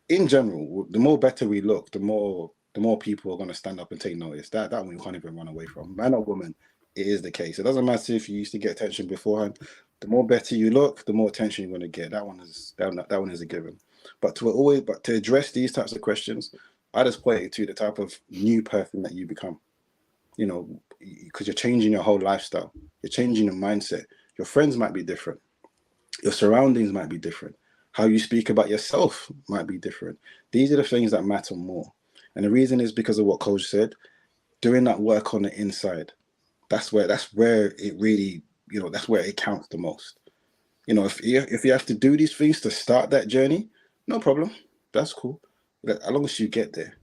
in general, the more better we look, the more people are going to stand up and take notice. That one you can't even run away from. Man or woman, it is the case. It doesn't matter if you used to get attention beforehand. The more better you look, the more attention you're going to get. That one is a given. But to address these types of questions, I just point to the type of new person that you become. You know, because you're changing your whole lifestyle. You're changing your mindset. Your friends might be different. Your surroundings might be different. How you speak about yourself might be different. These are the things that matter more. And the reason is because of what Coach said, doing that work on the inside. That's where it really, that's where it counts the most. If you have to do these things to start that journey, no problem. That's cool. As long as you get there.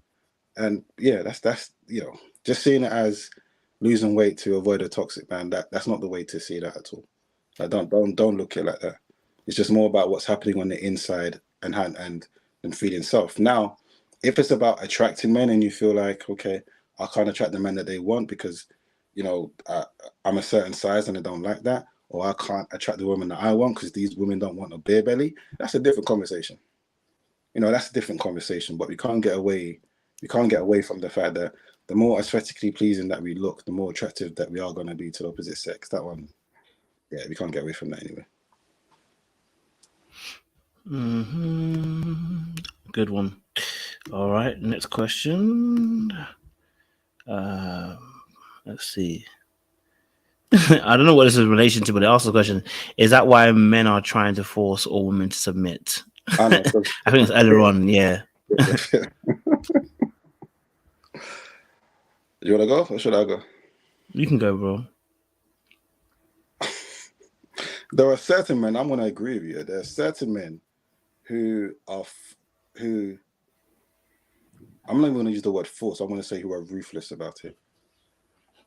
And yeah, that's just seeing it as losing weight to avoid a toxic man, that's not the way to see that at all. Like don't look at it like that. It's just more about what's happening on the inside and feeling self. Now, if it's about attracting men and you feel like, okay, I can't attract the men that they want because, I'm a certain size and I don't like that, or I can't attract the woman that I want because these women don't want a beer belly, that's a different conversation. That's a different conversation, but we can't get away from the fact that the more aesthetically pleasing that we look, the more attractive that we are going to be to the opposite sex. That one, yeah, we can't get away from that anyway. Good one. All right, next question. Let's see. I don't know what this is in relation to, but they asked the question: is that why men are trying to force all women to submit? I think it's earlier on. Yeah. You want to go or should I go? You can go, bro. There are certain men, I'm going to agree with you. There are certain men who I'm not even going to use the word force. I'm going to say who are ruthless about it.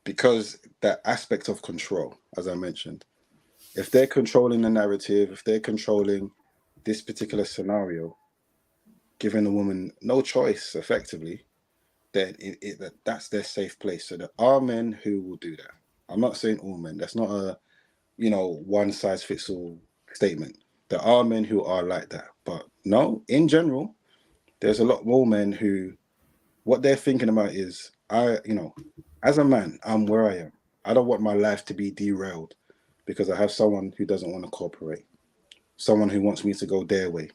Because that aspect of control, as I mentioned, if they're controlling the narrative, if they're controlling this particular scenario, giving a woman no choice effectively, then that's their safe place. So there are men who will do that. I'm not saying all men. That's not a, one size fits all statement. There are men who are like that. But no, in general, there's a lot more men who, what they're thinking about is, as a man, I'm where I am. I don't want my life to be derailed because I have someone who doesn't want to cooperate, someone who wants me to go their way,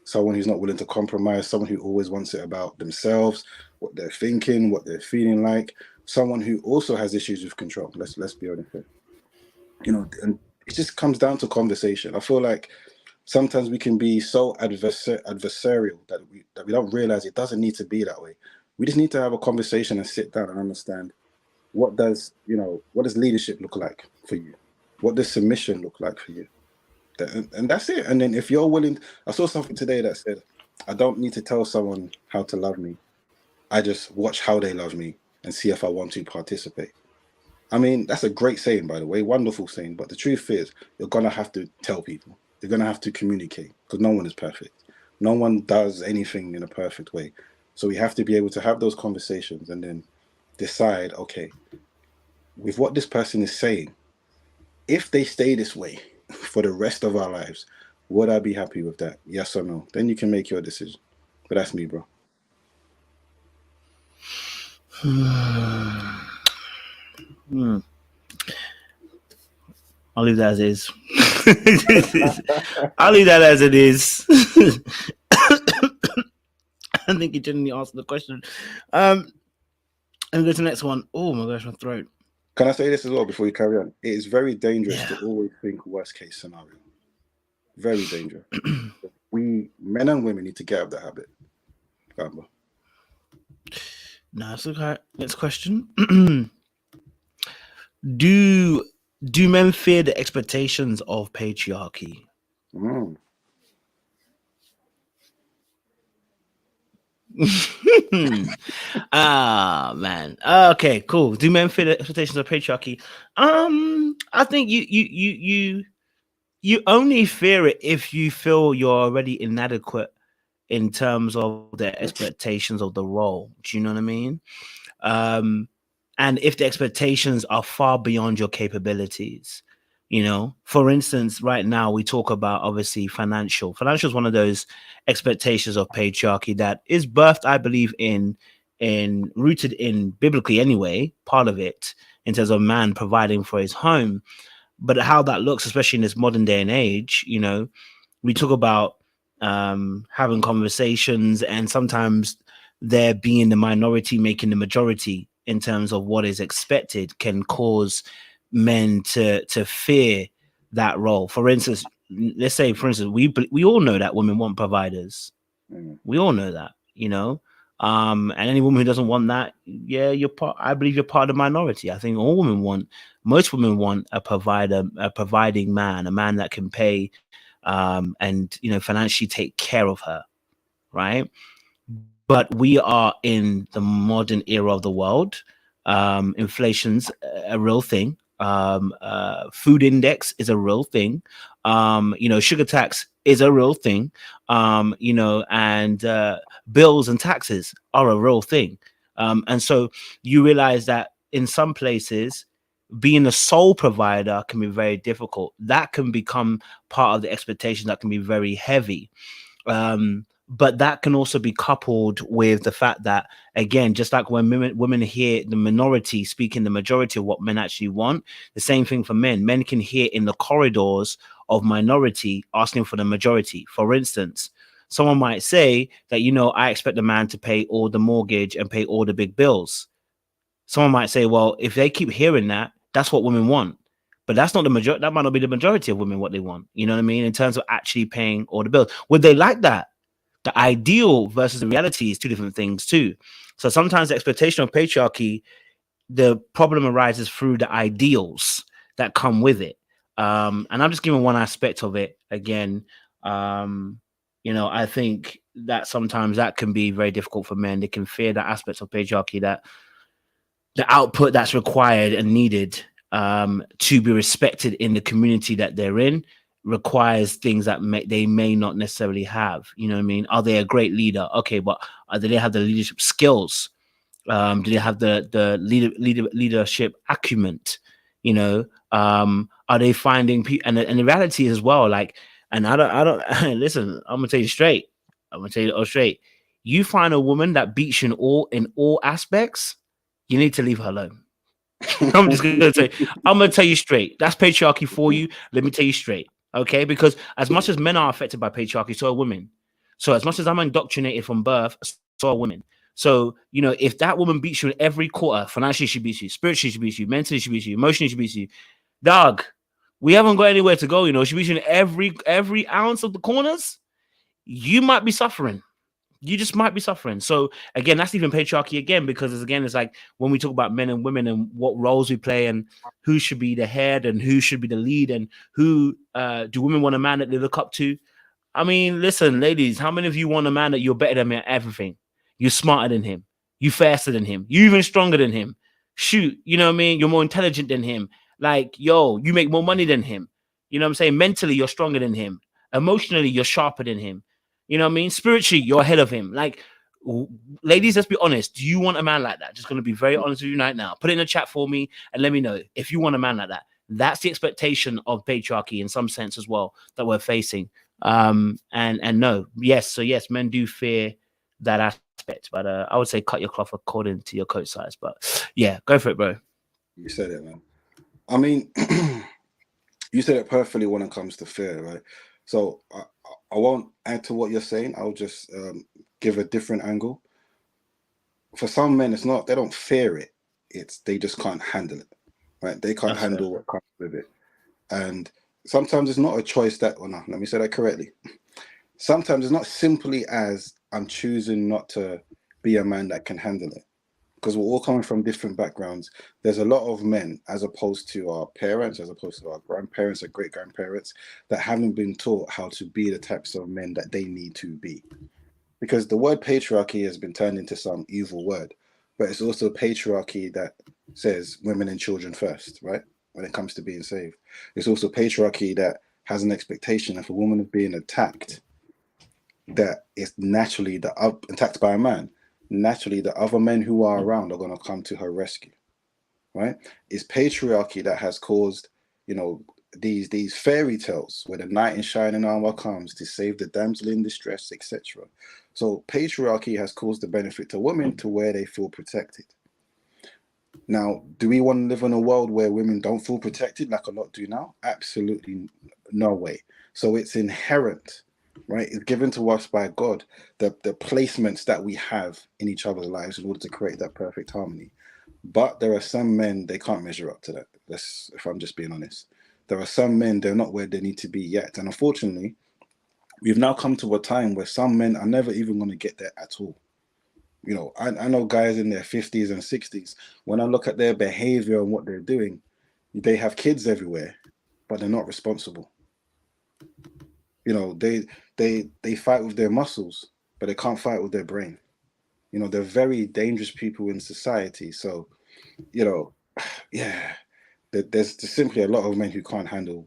someone who's not willing to compromise, someone who always wants it about themselves, what they're thinking, what they're feeling like, someone who also has issues with control. Let's be honest here. And it just comes down to conversation. I feel like sometimes we can be so adversarial that we don't realize it doesn't need to be that way. We just need to have a conversation and sit down and understand what does leadership look like for you? What does submission look like for you? And that's it. And then if you're willing, I saw something today that said, I don't need to tell someone how to love me. I just watch how they love me and see if I want to participate. I mean, that's a great saying, by the way, wonderful saying. But the truth is, you're going to have to tell people. You're going to have to communicate because no one is perfect. No one does anything in a perfect way. So we have to be able to have those conversations and then decide, okay, with what this person is saying, if they stay this way for the rest of our lives, would I be happy with that? Yes or no? Then you can make your decision. But that's me, bro. I'll leave that as is. I'll leave that as it is. I think you genuinely answered the question. And go to the next one. Oh my gosh, my throat. Can I say this as well before you carry on? It is very dangerous to always think worst case scenario. Very dangerous. We, men and women, need to get out of that habit. Gamble. Nice. Okay. Next question. Do men fear the expectations of patriarchy? Man. Okay, cool. Do men fear the expectations of patriarchy? I think you only fear it if you feel you're already inadequate in terms of the expectations of the role. Do you know what I mean? And if the expectations are far beyond your capabilities, You know, for instance, right now we talk about obviously financial. Financial is one of those expectations of patriarchy that is birthed, I believe, in rooted in biblically anyway, part of it in terms of man providing for his home. But how that looks, especially in this modern day and age, you know, we talk about having conversations and sometimes there being the minority making the majority in terms of what is expected can cause men to fear that role. For instance, let's say, for instance, we all know that women want providers. Mm. We all know that, you know. And any woman who doesn't want that, yeah, you're part. I believe you're part of the minority. I think all women want, most women want a provider, a providing man, a man that can pay, and you know, financially take care of her, right? But we are in the modern era of the world. Inflation's a real thing. Food index is a real thing. You know, sugar tax is a real thing. You know, and bills and taxes are a real thing. And so you realize that in some places, being a sole provider can be very difficult. That can become part of the expectation that can be very heavy. But that can also be coupled with the fact that, again, just like when women hear the minority speaking the majority of what men actually want, the same thing for men. Men can hear in the corridors of minority asking for the majority. For instance, someone might say that, you know, I expect the man to pay all the mortgage and pay all the big bills. Someone might say, well, if they keep hearing that, that's what women want. But that's not the majority. That might not be the majority of women what they want. You know what I mean? In terms of actually paying all the bills. Would they like that? The ideal versus the reality is two different things too. So sometimes the expectation of patriarchy, the problem arises through the ideals that come with it. And I'm just giving one aspect of it again. You know, I think that sometimes that can be very difficult for men. They can fear the aspects of patriarchy, that the output that's required and needed to be respected in the community that they're in requires things that they may not necessarily have. You know what I mean? Are they a great leader? Okay, but do they have the leadership skills? Do they have the leadership acumen? You know, are they finding people? And the reality is as well, like, and I don't listen. I'm gonna tell you straight. I'm gonna tell you straight. You find a woman that beats you in all aspects, you need to leave her alone. I'm just gonna say, I'm gonna tell you straight. That's patriarchy for you. Let me tell you straight, okay? Because as much as men are affected by patriarchy, so are women. So as much as I'm indoctrinated from birth, so are women. So you know, if that woman beats you in every quarter, financially she beats you, spiritually she beats you, mentally she beats you, emotionally she beats you, dog, we haven't got anywhere to go. You know, she beats you in every ounce of the corners. You might be suffering. You just might be suffering. So again, that's even patriarchy again, because again, it's like when we talk about men and women and what roles we play and who should be the head and who should be the lead and who do women want a man that they look up to. I mean, listen, ladies, how many of you want a man that you're better than him at everything? You're smarter than him. You faster than him. You even stronger than him. Shoot, you know what I mean? You're more intelligent than him. Like, yo, you make more money than him. You know what I'm saying? Mentally, you're stronger than him. Emotionally, you're sharper than him. You know what I mean? Spiritually, you're ahead of him. Like, ladies, let's be honest. Do you want a man like that? Just going to be very honest with you right now. Put it in the chat for me and let me know if you want a man like that. That's the expectation of patriarchy in some sense as well that we're facing. And no, yes, so yes, men do fear that aspect, but I would say cut your cloth according to your coat size. But yeah, go for it, bro. You said it, man. I mean, you said it perfectly when it comes to fear, right? So I won't add to what you're saying. I'll just give a different angle. For some men, it's not, they don't fear it. It's they just can't handle it, right? They can't handle what comes with it. And sometimes it's not a choice that, or no, let me say that correctly. Sometimes it's not simply as I'm choosing not to be a man that can handle it. Because we're all coming from different backgrounds. There's a lot of men, as opposed to our parents, as opposed to our grandparents or great grandparents, that haven't been taught how to be the types of men that they need to be. Because the word patriarchy has been turned into some evil word, but it's also patriarchy that says women and children first, right? When it comes to being saved, it's also patriarchy that has an expectation if a woman is being attacked, that it's naturally attacked by a man. Naturally, the other men who are around are going to come to her rescue, right? It's patriarchy that has caused, you know, these fairy tales where the knight in shining armor comes to save the damsel in distress, etc. So patriarchy has caused the benefit to women to where they feel protected. Now, do we want to live in a world where women don't feel protected like a lot do now? Absolutely no way. So it's inherent, right? It's given to us by God, the placements that we have in each other's lives in order to create that perfect harmony. But there are some men, they can't measure up to that. If I'm just being honest. There are some men, they're not where they need to be yet. And unfortunately, we've now come to a time where some men are never even going to get there at all. You know, I know guys in their 50s and 60s, when I look at their behavior and what they're doing, they have kids everywhere, but they're not responsible. You know, they fight with their muscles, but they can't fight with their brain. You know, they're very dangerous people in society. So, you know, yeah, there's simply a lot of men who can't handle,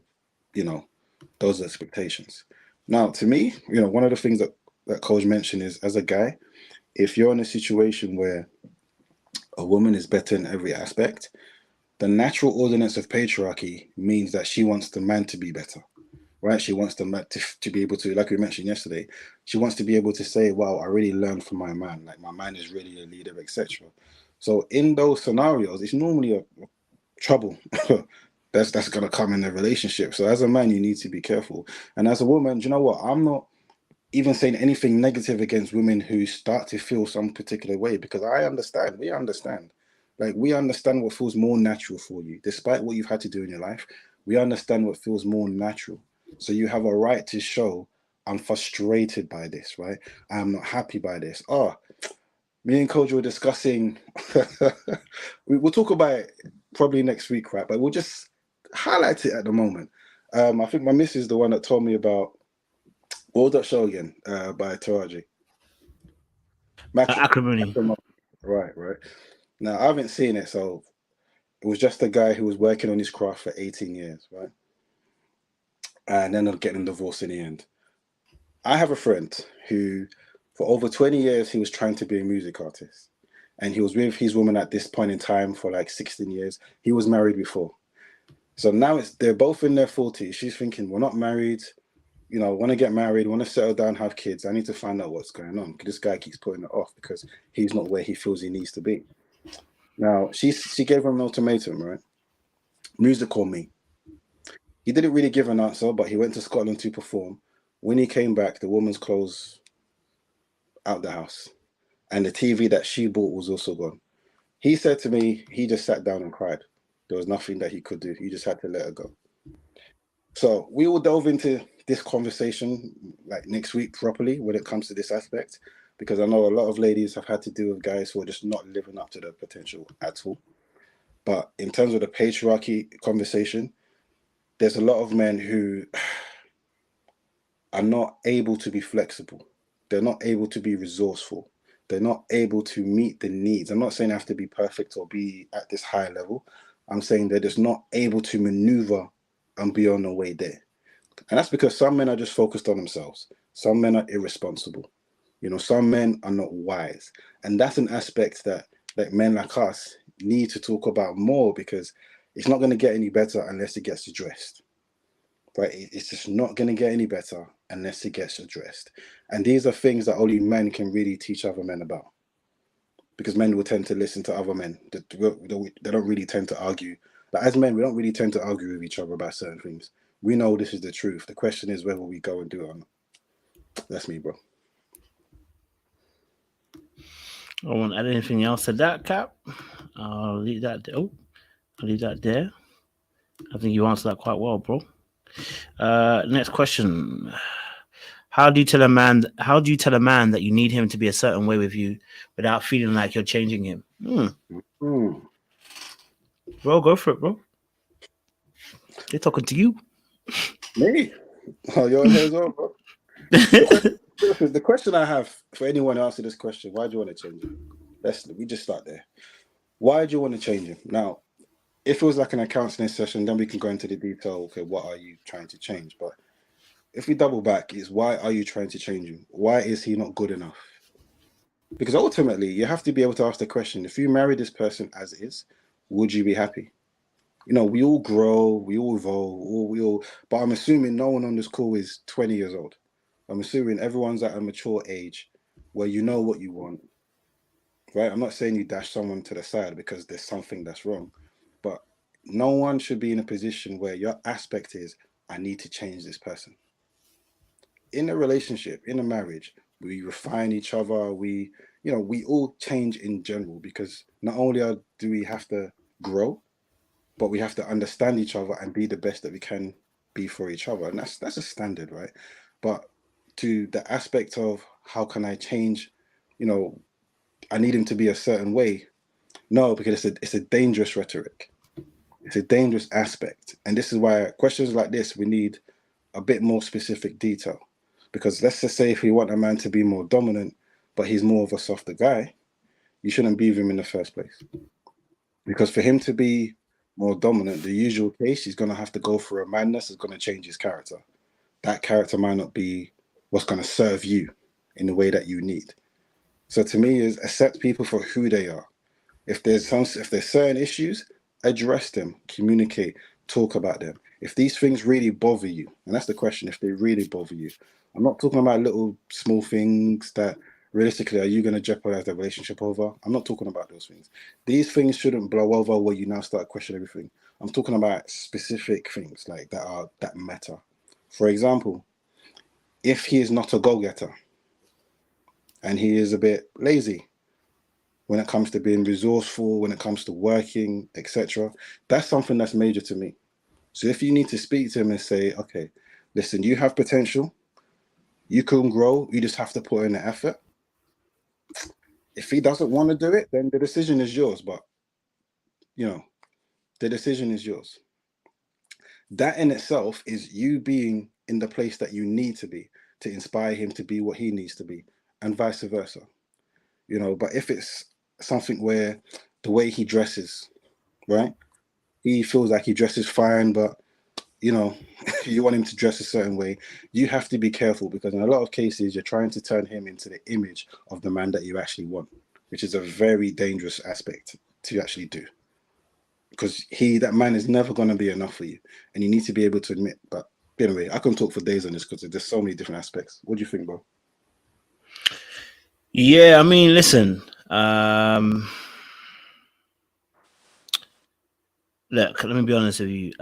you know, those expectations. Now, to me, you know, one of the things that Coach mentioned is, as a guy, if you're in a situation where a woman is better in every aspect, the natural ordinance of patriarchy means that she wants the man to be better, right? She wants the man to be able to, like we mentioned yesterday, she wants to be able to say, wow, I really learned from my man. Like, my man is really a leader, etc. So in those scenarios, it's normally a trouble that's going to come in the relationship. So as a man, you need to be careful. And as a woman, do you know what? I'm not even saying anything negative against women who start to feel some particular way, because we understand. Like, we understand what feels more natural for you. Despite what you've had to do in your life, we understand what feels more natural. So you have a right to show, I'm frustrated by this, right? I'm not happy by this. Oh, me and Kojo were discussing, we'll talk about it probably next week, right? But we'll just highlight it at the moment. I think my missus is the one that told me about, what was that show again? By Taraji. Acrimony. Right. Now, I haven't seen it, so it was just a guy who was working on his craft for 18 years, right? And then getting divorced in the end. I have a friend who, for over 20 years, he was trying to be a music artist. And he was with his woman at this point in time for like 16 years. He was married before. So now they're both in their 40s. She's thinking, we're not married. You know, want to get married, want to settle down, have kids. I need to find out what's going on. This guy keeps putting it off because he's not where he feels he needs to be. Now, she gave him an ultimatum, right? Music or me. He didn't really give an answer, but he went to Scotland to perform. When he came back, the woman's clothes out the house. And the TV that she bought was also gone. He said to me, he just sat down and cried. There was nothing that he could do. He just had to let her go. So we will delve into this conversation like next week properly when it comes to this aspect, because I know a lot of ladies have had to deal with guys who are just not living up to their potential at all. But in terms of the patriarchy conversation, there's a lot of men who are not able to be flexible. They're not able to be resourceful. They're not able to meet the needs. I'm not saying they have to be perfect or be at this high level. I'm saying they're just not able to maneuver and be on the way there. And that's because some men are just focused on themselves. Some men are irresponsible. You know, some men are not wise. And that's an aspect that men like us need to talk about more, because it's not going to get any better unless it gets addressed. Right? It's just not going to get any better unless it gets addressed. And these are things that only men can really teach other men about. Because men will tend to listen to other men. They don't really tend to argue. But as men, we don't really tend to argue with each other about certain things. We know this is the truth. The question is whether we go and do it or not. That's me, bro. I won't add anything else to that, Cap. I'll leave that. I'll leave that there. I think you answered that quite well, bro. Next question. How do you tell a man that you need him to be a certain way with you without feeling like you're changing him? Bro, go for it, bro. They're talking to you. Me? Oh, you're on here as well, bro. The question I have for anyone who answers this question: why do you want to change him? We just start there. Why do you want to change him? Now, if it was like an counseling session, then we can go into the detail. Okay, what are you trying to change? But if we double back, is why are you trying to change him? Why is he not good enough? Because ultimately, you have to be able to ask the question: if you marry this person as is, would you be happy? You know, we all grow, we all evolve, but I'm assuming no one on this call is 20 years old. I'm assuming everyone's at a mature age where you know what you want, right? I'm not saying you dash someone to the side because there's something that's wrong, but no one should be in a position where your aspect is, I need to change this person. In a relationship, in a marriage, we refine each other. We all change in general because not only do we have to grow, but we have to understand each other and be the best that we can be for each other. And that's a standard, right? But to the aspect of how can I change, you know, I need him to be a certain way. No, because it's a dangerous rhetoric. It's a dangerous aspect. And this is why questions like this, we need a bit more specific detail. Because let's just say if we want a man to be more dominant, but he's more of a softer guy, you shouldn't be with him in the first place. Because for him to be more dominant, the usual case, he's going to have to go through a madness that's going to change his character. That character might not be what's going to serve you in the way that you need. So to me, is accept people for who they are. If there's certain issues, address them, communicate, talk about them. If these things really bother you, and that's the question, if they really bother you, I'm not talking about little small things that realistically are you going to jeopardize the relationship over. I'm not talking about those things. These things shouldn't blow over where you now start questioning everything. I'm talking about specific things like that matter. For example, if he is not a go-getter and he is a bit lazy when it comes to being resourceful, when it comes to working, etc., that's something that's major to me. So if you need to speak to him and say, okay, listen, you have potential, you can grow, you just have to put in the effort. If he doesn't want to do it, then the decision is yours. But, the decision is yours. That in itself is you being in the place that you need to be to inspire him to be what he needs to be, and vice versa. But if it's something where the way he dresses, right? He feels like he dresses fine, but you want him to dress a certain way. You have to be careful because in a lot of cases, you're trying to turn him into the image of the man that you actually want, which is a very dangerous aspect to actually do. Because that man is never going to be enough for you, and you need to be able to admit. But anyway, I can talk for days on this because there's so many different aspects. What do you think, bro? Yeah, I mean, listen. Look, let me be honest with you.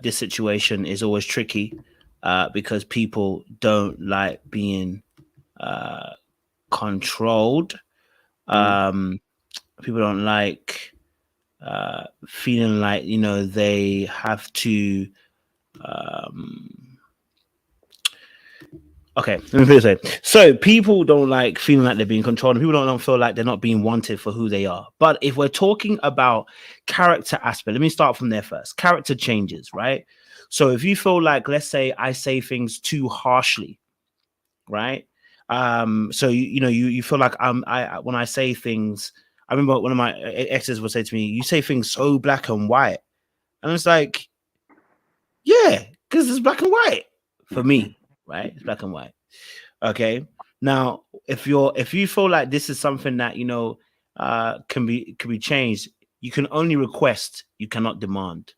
This situation is always tricky because people don't like being controlled. People don't like feeling like they have to. Okay, let me put it this way. So people don't like feeling like they're being controlled, and people don't feel like they're not being wanted for who they are. But if we're talking about character aspect, let me start from there first. Character changes, right? So if you feel like, let's say, I say things too harshly, right? So you feel like I when I say things, I remember one of my exes would say to me, "You say things so black and white," and it's like, yeah, because it's black and white for me, right? It's black and white. Okay. Now, if you feel like this is something that can be changed, you can only request. You cannot demand.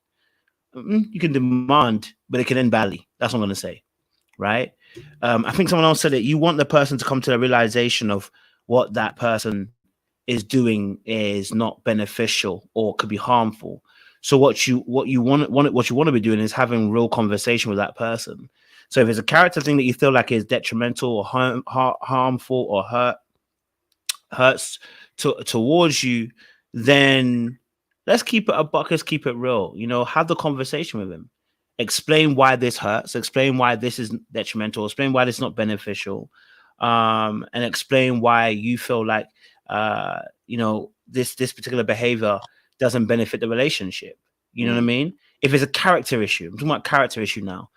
You can demand, but it can end badly. That's what I'm going to say, right? I think someone else said it. You want the person to come to the realization of what that person is doing is not beneficial or could be harmful. So what you want to be doing is having real conversation with that person. So if it's a character thing that you feel like is detrimental or harmful or hurts towards you, then let's keep it a buck. Let's keep it real. Have the conversation with him. Explain why this hurts. Explain why this is detrimental. Explain why this is not beneficial. And explain why you feel like this particular behavior doesn't benefit the relationship. You know what I mean? If it's a character issue, I'm talking about character issue now.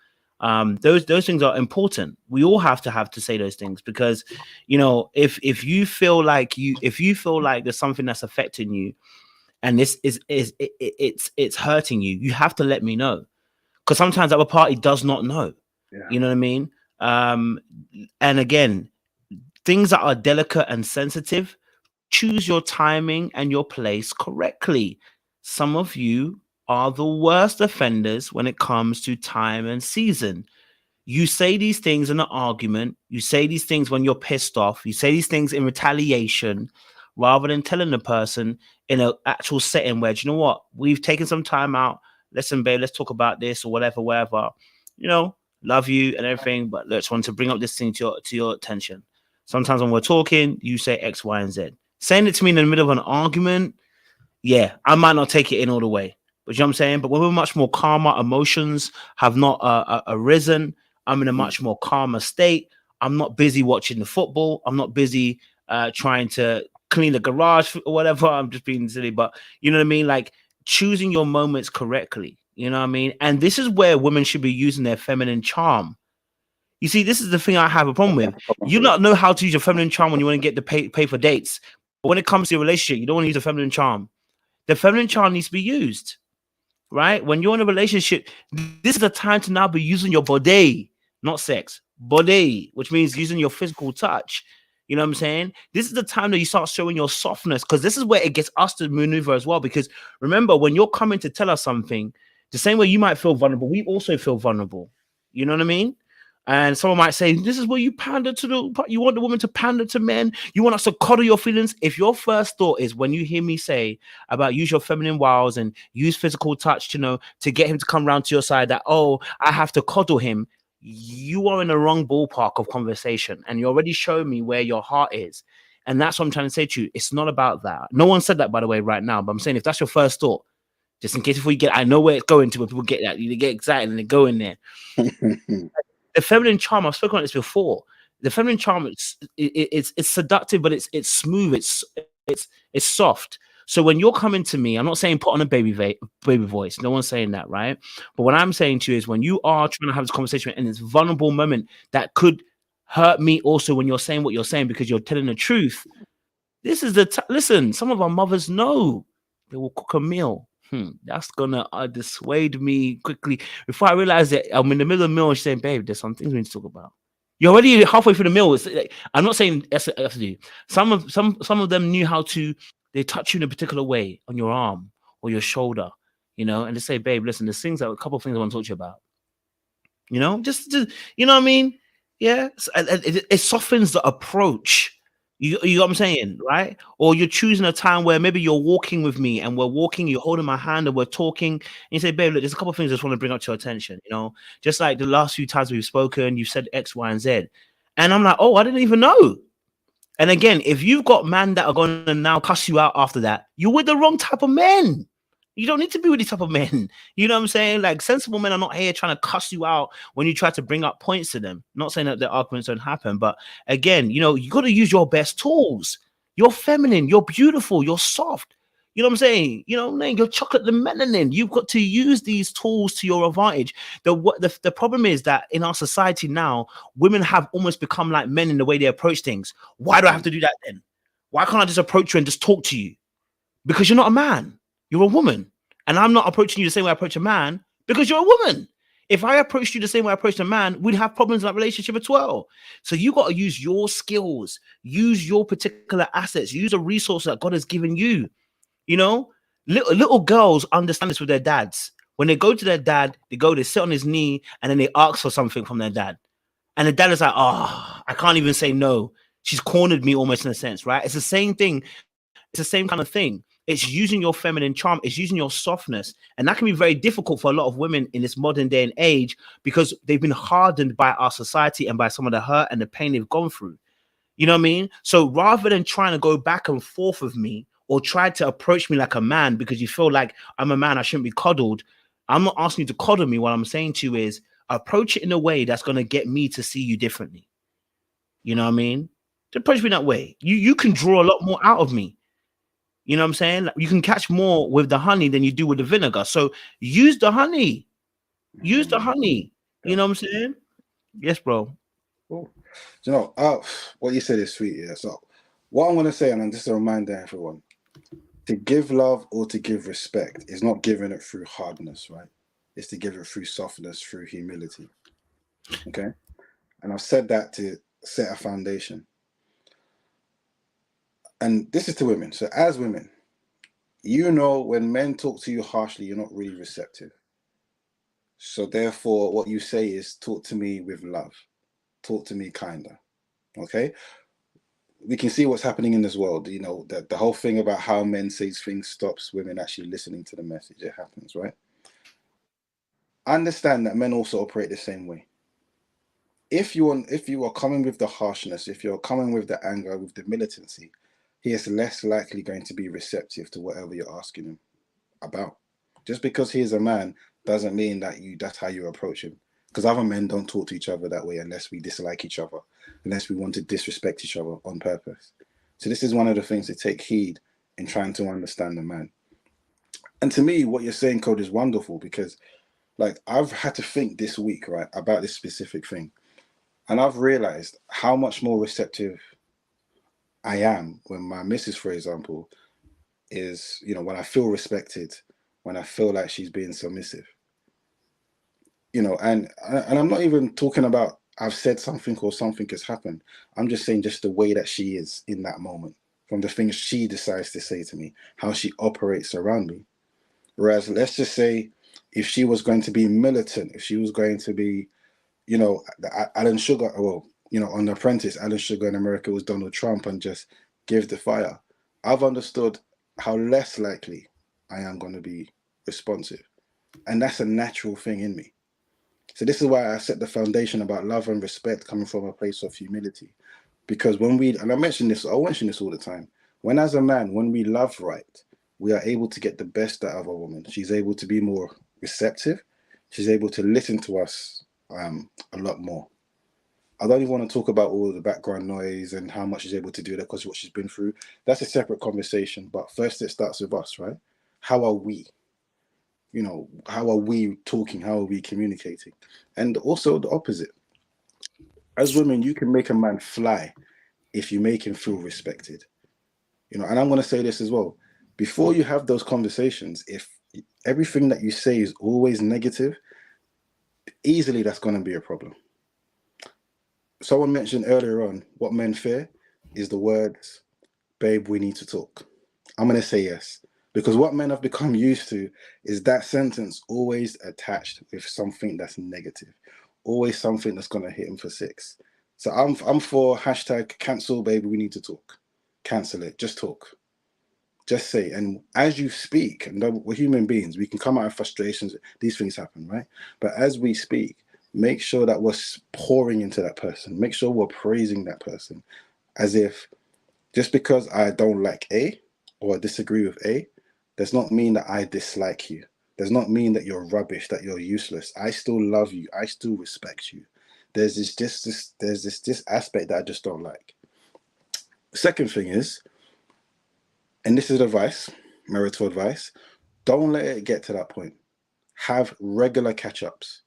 Those things are important. We all have to say those things because if you feel like there's something that's affecting you and this it's hurting you, you have to let me know, because sometimes the other party does not know. Yeah. You know what I mean? And again, things that are delicate and sensitive, choose your timing and your place correctly. Some of you are the worst offenders when it comes to time and season. You say these things in an argument. You say these things when you're pissed off. You say these things in retaliation rather than telling the person in an actual setting where, do you know what? We've taken some time out. Listen, babe, let's talk about this or whatever, wherever. You know, love you and everything, but let's want to bring up this thing to your attention. Sometimes when we're talking, you say X, Y, and Z. Saying it to me in the middle of an argument, yeah, I might not take it in all the way. But you know what I'm saying? But when we're much more calmer, emotions have not arisen. I'm in a much more calmer state. I'm not busy watching the football. I'm not busy trying to clean the garage or whatever. I'm just being silly. But you know what I mean? Like choosing your moments correctly. You know what I mean? And this is where women should be using their feminine charm. You see, this is the thing I have a problem with. You not know how to use your feminine charm when you want to get the pay for dates. But when it comes to your relationship, you don't want to use a feminine charm. The feminine charm needs to be used, right? When you're in a relationship, this is the time to now be using your body, not sex, body, which means using your physical touch. You know what I'm saying? This is the time that you start showing your softness, because this is where it gets us to maneuver as well. Because remember, when you're coming to tell us something, the same way you might feel vulnerable, we also feel vulnerable. You know what I mean? And someone might say, this is where you pander to you want the woman to pander to men. You want us to coddle your feelings. If your first thought is when you hear me say about use your feminine wiles and use physical touch, to get him to come around to your side, that, oh, I have to coddle him, you are in the wrong ballpark of conversation. And you already showed me where your heart is. And that's what I'm trying to say to you. It's not about that. No one said that, by the way, right now. But I'm saying if that's your first thought, just in case if we get, I know where it's going to, but people get that. You get excited and they go in there. The feminine charm, I've spoken about this before. The feminine charm, it's seductive, but it's smooth, it's soft. So when you're coming to me, I'm not saying put on a baby voice. No one's saying that, right? But what I'm saying to you is when you are trying to have this conversation in this vulnerable moment that could hurt me also when you're saying what you're saying because you're telling the truth. This is listen, some of our mothers know they will cook a meal. That's gonna dissuade me quickly. Before I realize that I'm in the middle of the meal and she's saying, babe, there's some things we need to talk about. You're already halfway through the meal. I'm not saying some of them knew how to, they touch you in a particular way on your arm or your shoulder, and they say, babe, listen, there's a couple of things I want to talk to you about. Just you know what I mean? Yeah. It softens the approach. You know what I'm saying, right? Or you're choosing a time where maybe you're walking with me and we're walking, you're holding my hand and we're talking. And you say, babe, look, there's a couple of things I just want to bring up to your attention. Just like the last few times we've spoken, you said X, Y, and Z. And I'm like, oh, I didn't even know. And again, if you've got men that are going to now cuss you out after that, you're with the wrong type of men. You don't need to be with these type of men. You know what I'm saying? Like sensible men are not here trying to cuss you out when you try to bring up points to them. Not saying that the arguments don't happen, but again, you got to use your best tools. You're feminine, you're beautiful, you're soft. You know what I'm saying? You're chocolate the melanin. You've got to use these tools to your advantage. The problem is that in our society now, women have almost become like men in the way they approach things. Why do I have to do that then? Why can't I just approach you and just talk to you? Because you're not a man. You're a woman. And I'm not approaching you the same way I approach a man because you're a woman. If I approached you the same way I approached a man, we'd have problems in that relationship as well. So you got to use your skills, use your particular assets, use a resource that God has given you. Little girls understand this with their dads. When they go to their dad, they sit on his knee and then they ask for something from their dad. And the dad is like, oh, I can't even say no. She's cornered me almost in a sense, right? It's the same thing. It's the same kind of thing. It's using your feminine charm. It's using your softness. And that can be very difficult for a lot of women in this modern day and age because they've been hardened by our society and by some of the hurt and the pain they've gone through. You know what I mean? So rather than trying to go back and forth with me or try to approach me like a man because you feel like I'm a man, I shouldn't be coddled. I'm not asking you to coddle me. What I'm saying to you is approach it in a way that's going to get me to see you differently. You know what I mean? To approach me that way. You can draw a lot more out of me. You know what I'm saying? You can catch more with the honey than you do with the vinegar. So use the honey. Use the honey. You know what I'm saying? Yes, bro. Cool. What you said is sweet. Yeah. So what I'm going to say, and just a reminder to everyone, to give love or to give respect is not giving it through hardness, right? It's to give it through softness, through humility. Okay? And I've said that to set a foundation. And this is to women. So as women, You know, when men talk to you harshly, you're not really receptive. So therefore, what you say is, talk to me with love. Talk to me kinder. Okay? We can see what's happening in this world. You know, the whole thing about how men say things stops women actually listening to the message. It happens, right? Understand that men also operate the same way. If you are coming with the harshness, if you're coming with the anger, with the militancy, he is less likely going to be receptive to whatever you're asking him about. Just because he is a man doesn't mean that that's how you approach him. Because other men don't talk to each other that way unless we dislike each other, unless we want to disrespect each other on purpose. So this is one of the things to take heed in trying to understand the man. And to me, what you're saying, Code, is wonderful because, like, I've had to think this week, right, about this specific thing. And I've realized how much more receptive I am when my missus, for example, is, you know, when I feel respected, when I feel like she's being submissive, you know, and I'm not even talking about I've said something or something has happened. I'm just saying just the way that she is in that moment, from the things she decides to say to me, how she operates around me. Whereas let's just say if she was going to be militant, if she was going to be, you know, Alan Sugar, well, you know, on The Apprentice, Alan Sugar in America was Donald Trump and just give the fire. I've understood how less likely I am going to be responsive. And that's a natural thing in me. So this is why I set the foundation about love and respect coming from a place of humility. Because when we, and I mention this all the time, when as a man, when we love right, we are able to get the best out of a woman. She's able to be more receptive. She's able to listen to us a lot more. I don't even want to talk about all the background noise and how much she's able to do that because of what she's been through. That's a separate conversation. But first, it starts with us, right? How are we? You know, how are we talking? How are we communicating? And also the opposite. As women, you can make a man fly if you make him feel respected. You know, and I'm going to say this as well. Before you have those conversations, if everything that you say is always negative, easily that's going to be a problem. Someone mentioned earlier on what men fear is the words, babe, we need to talk. I'm going to say yes. Because what men have become used to is that sentence always attached with something that's negative, always something that's going to hit him for six. So I'm for hashtag cancel, baby, we need to talk. Cancel it. Just talk. Just say. And as you speak, and we're human beings, we can come out of frustrations. These things happen, right? But as we speak, make sure that we're pouring into that person. Make sure we're praising that person as if just because I don't like A or I disagree with A, does not mean that I dislike you. Does not mean that you're rubbish, that you're useless. I still love you. I still respect you. There's this aspect that I just don't like. Second thing is, and this is advice, marital advice, don't let it get to that point. Have regular catch-ups.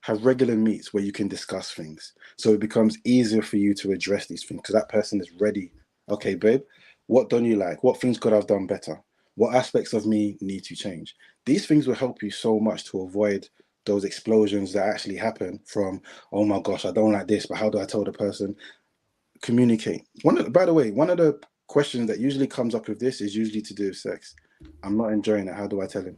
Have regular meets where you can discuss things. So it becomes easier for you to address these things because that person is ready. Okay, babe, what don't you like? What things could I have done better? What aspects of me need to change? These things will help you so much to avoid those explosions that actually happen from, oh my gosh, I don't like this, but how do I tell the person? Communicate. By the way, one of the questions that usually comes up with this is usually to do with sex. I'm not enjoying it. How do I tell him?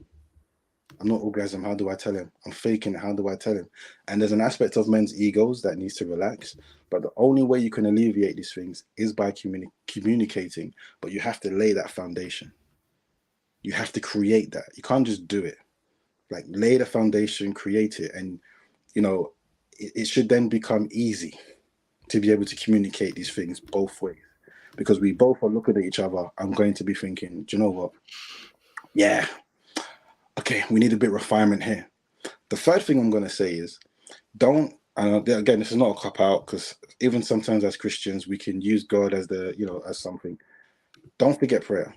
I'm not orgasm. How do I tell him? I'm faking it. How do I tell him? And there's an aspect of men's egos that needs to relax. But the only way you can alleviate these things is by communicating. But you have to lay that foundation. You have to create that. You can't just do it. Like lay the foundation, create it. And, you know, it should then become easy to be able to communicate these things both ways. Because we both are looking at each other. I'm going to be thinking, do you know what? Yeah. Okay, we need a bit of refinement here. The third thing I'm going to say is don't, and again, this is not a cop out because even sometimes as Christians, we can use God as as something. Don't forget prayer,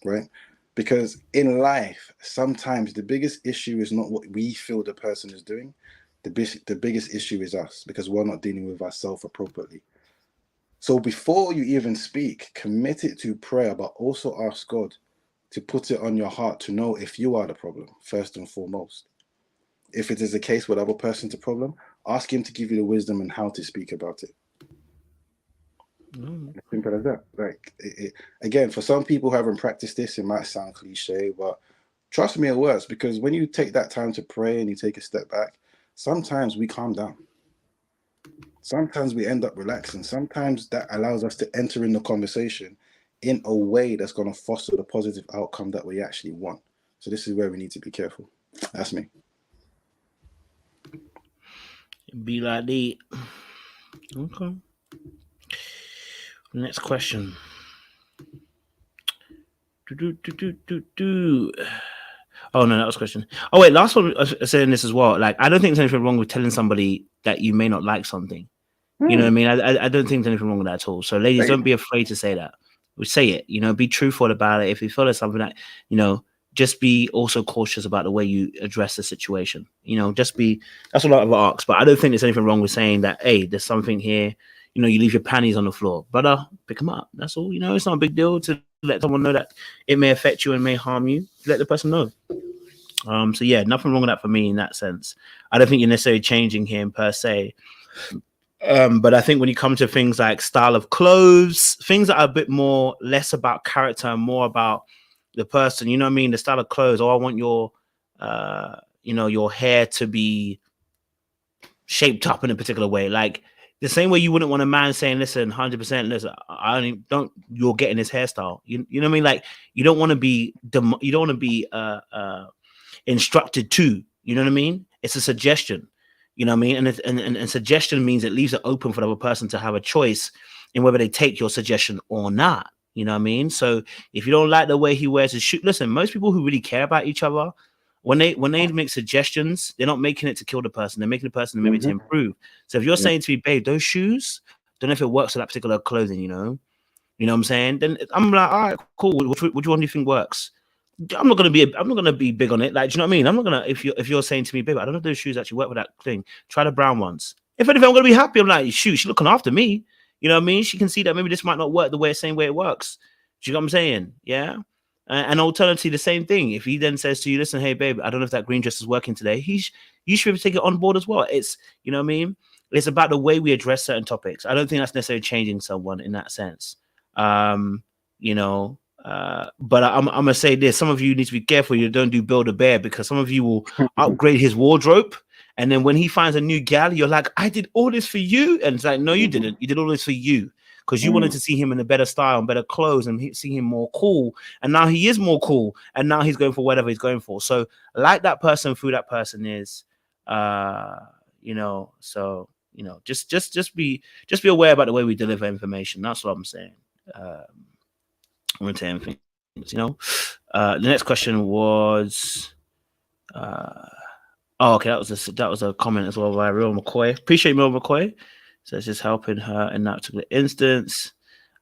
right? Because in life, sometimes the biggest issue is not what we feel the person is doing. The biggest issue is us because we're not dealing with ourselves appropriately. So before you even speak, commit it to prayer, but also ask God to put it on your heart to know if you are the problem, first and foremost. If it is the case with other person's a problem, ask him to give you the wisdom and how to speak about it. Mm. As simple as that. Like, again, for some people who haven't practiced this, it might sound cliche, but trust me, it works, because when you take that time to pray and you take a step back, sometimes we calm down. Sometimes we end up relaxing. Sometimes that allows us to enter in the conversation in a way that's going to foster the positive outcome that we actually want. So this is where we need to be careful. That's me. Be like the okay. Next question. Do. Oh no, that was a question. Oh wait, last one. I was saying this as well. Like, I don't think there's anything wrong with telling somebody that you may not like something. You know what I mean? I don't think there's anything wrong with that at all. So ladies, don't be afraid to say that. We say it. You know, be truthful about it. If you feel there's something that, you know, just be also cautious about the way you address the situation. You know, just be. That's what a lot of asks. But I don't think there's anything wrong with saying that. Hey, there's something here. You know, you leave your panties on the floor, brother. Pick them up. That's all. You know, it's not a big deal to let someone know that it may affect you and may harm you. Let the person know. So yeah, nothing wrong with that for me in that sense. I don't think you're necessarily changing him per se. But I think when you come to things like style of clothes, things that are a bit more less about character and more about the person, you know what I mean? The style of clothes. Oh, I want your your hair to be shaped up in a particular way. Like the same way you wouldn't want a man saying, listen, 100%, listen, I only don't, you're getting this hairstyle. You know what I mean? Like you don't want to be instructed to, you know what I mean? It's a suggestion, you know what I mean? And suggestion means it leaves it open for the other person to have a choice in whether they take your suggestion or not. You know what I mean? So if you don't like the way he wears his shoe, listen, most people who really care about each other, when they make suggestions, they're not making it to kill the person. They're making the person maybe to improve. So if you're saying to me, babe, those shoes, don't know if it works for that particular clothing, you know what I'm saying? Then I'm like, all right, cool. Which one do you think works? I'm not gonna be big on it. Like, do you know what I mean? I'm not gonna if you're saying to me, babe, I don't know if those shoes actually work with that thing. Try the brown ones. If anything, I'm gonna be happy. I'm like, shoot, she's looking after me. You know what I mean? She can see that maybe this might not work the same way it works. Do you know what I'm saying? Yeah. And alternatively, the same thing. If he then says to you, listen, hey, babe, I don't know if that green dress is working today. You should take it on board as well. It's, you know what I mean? It's about the way we address certain topics. I don't think that's necessarily changing someone in that sense. You know, but I'm gonna say this: some of you need to be careful. You don't do Build a Bear, because some of you will upgrade his wardrobe, and then when he finds a new gal, you're like, "I did all this for you," and it's like, "No, you didn't. You did all this for you because you wanted to see him in a better style and better clothes and see him more cool. And now he is more cool, and now he's going for whatever he's going for. So, like that person, who that person is, you know. So, you know, just be aware about the way we deliver information. That's what I'm saying. I'm going to say anything, you know. The next question was, okay, that was a comment as well by Real McCoy. Appreciate Real McCoy. So it's just helping her in that particular instance.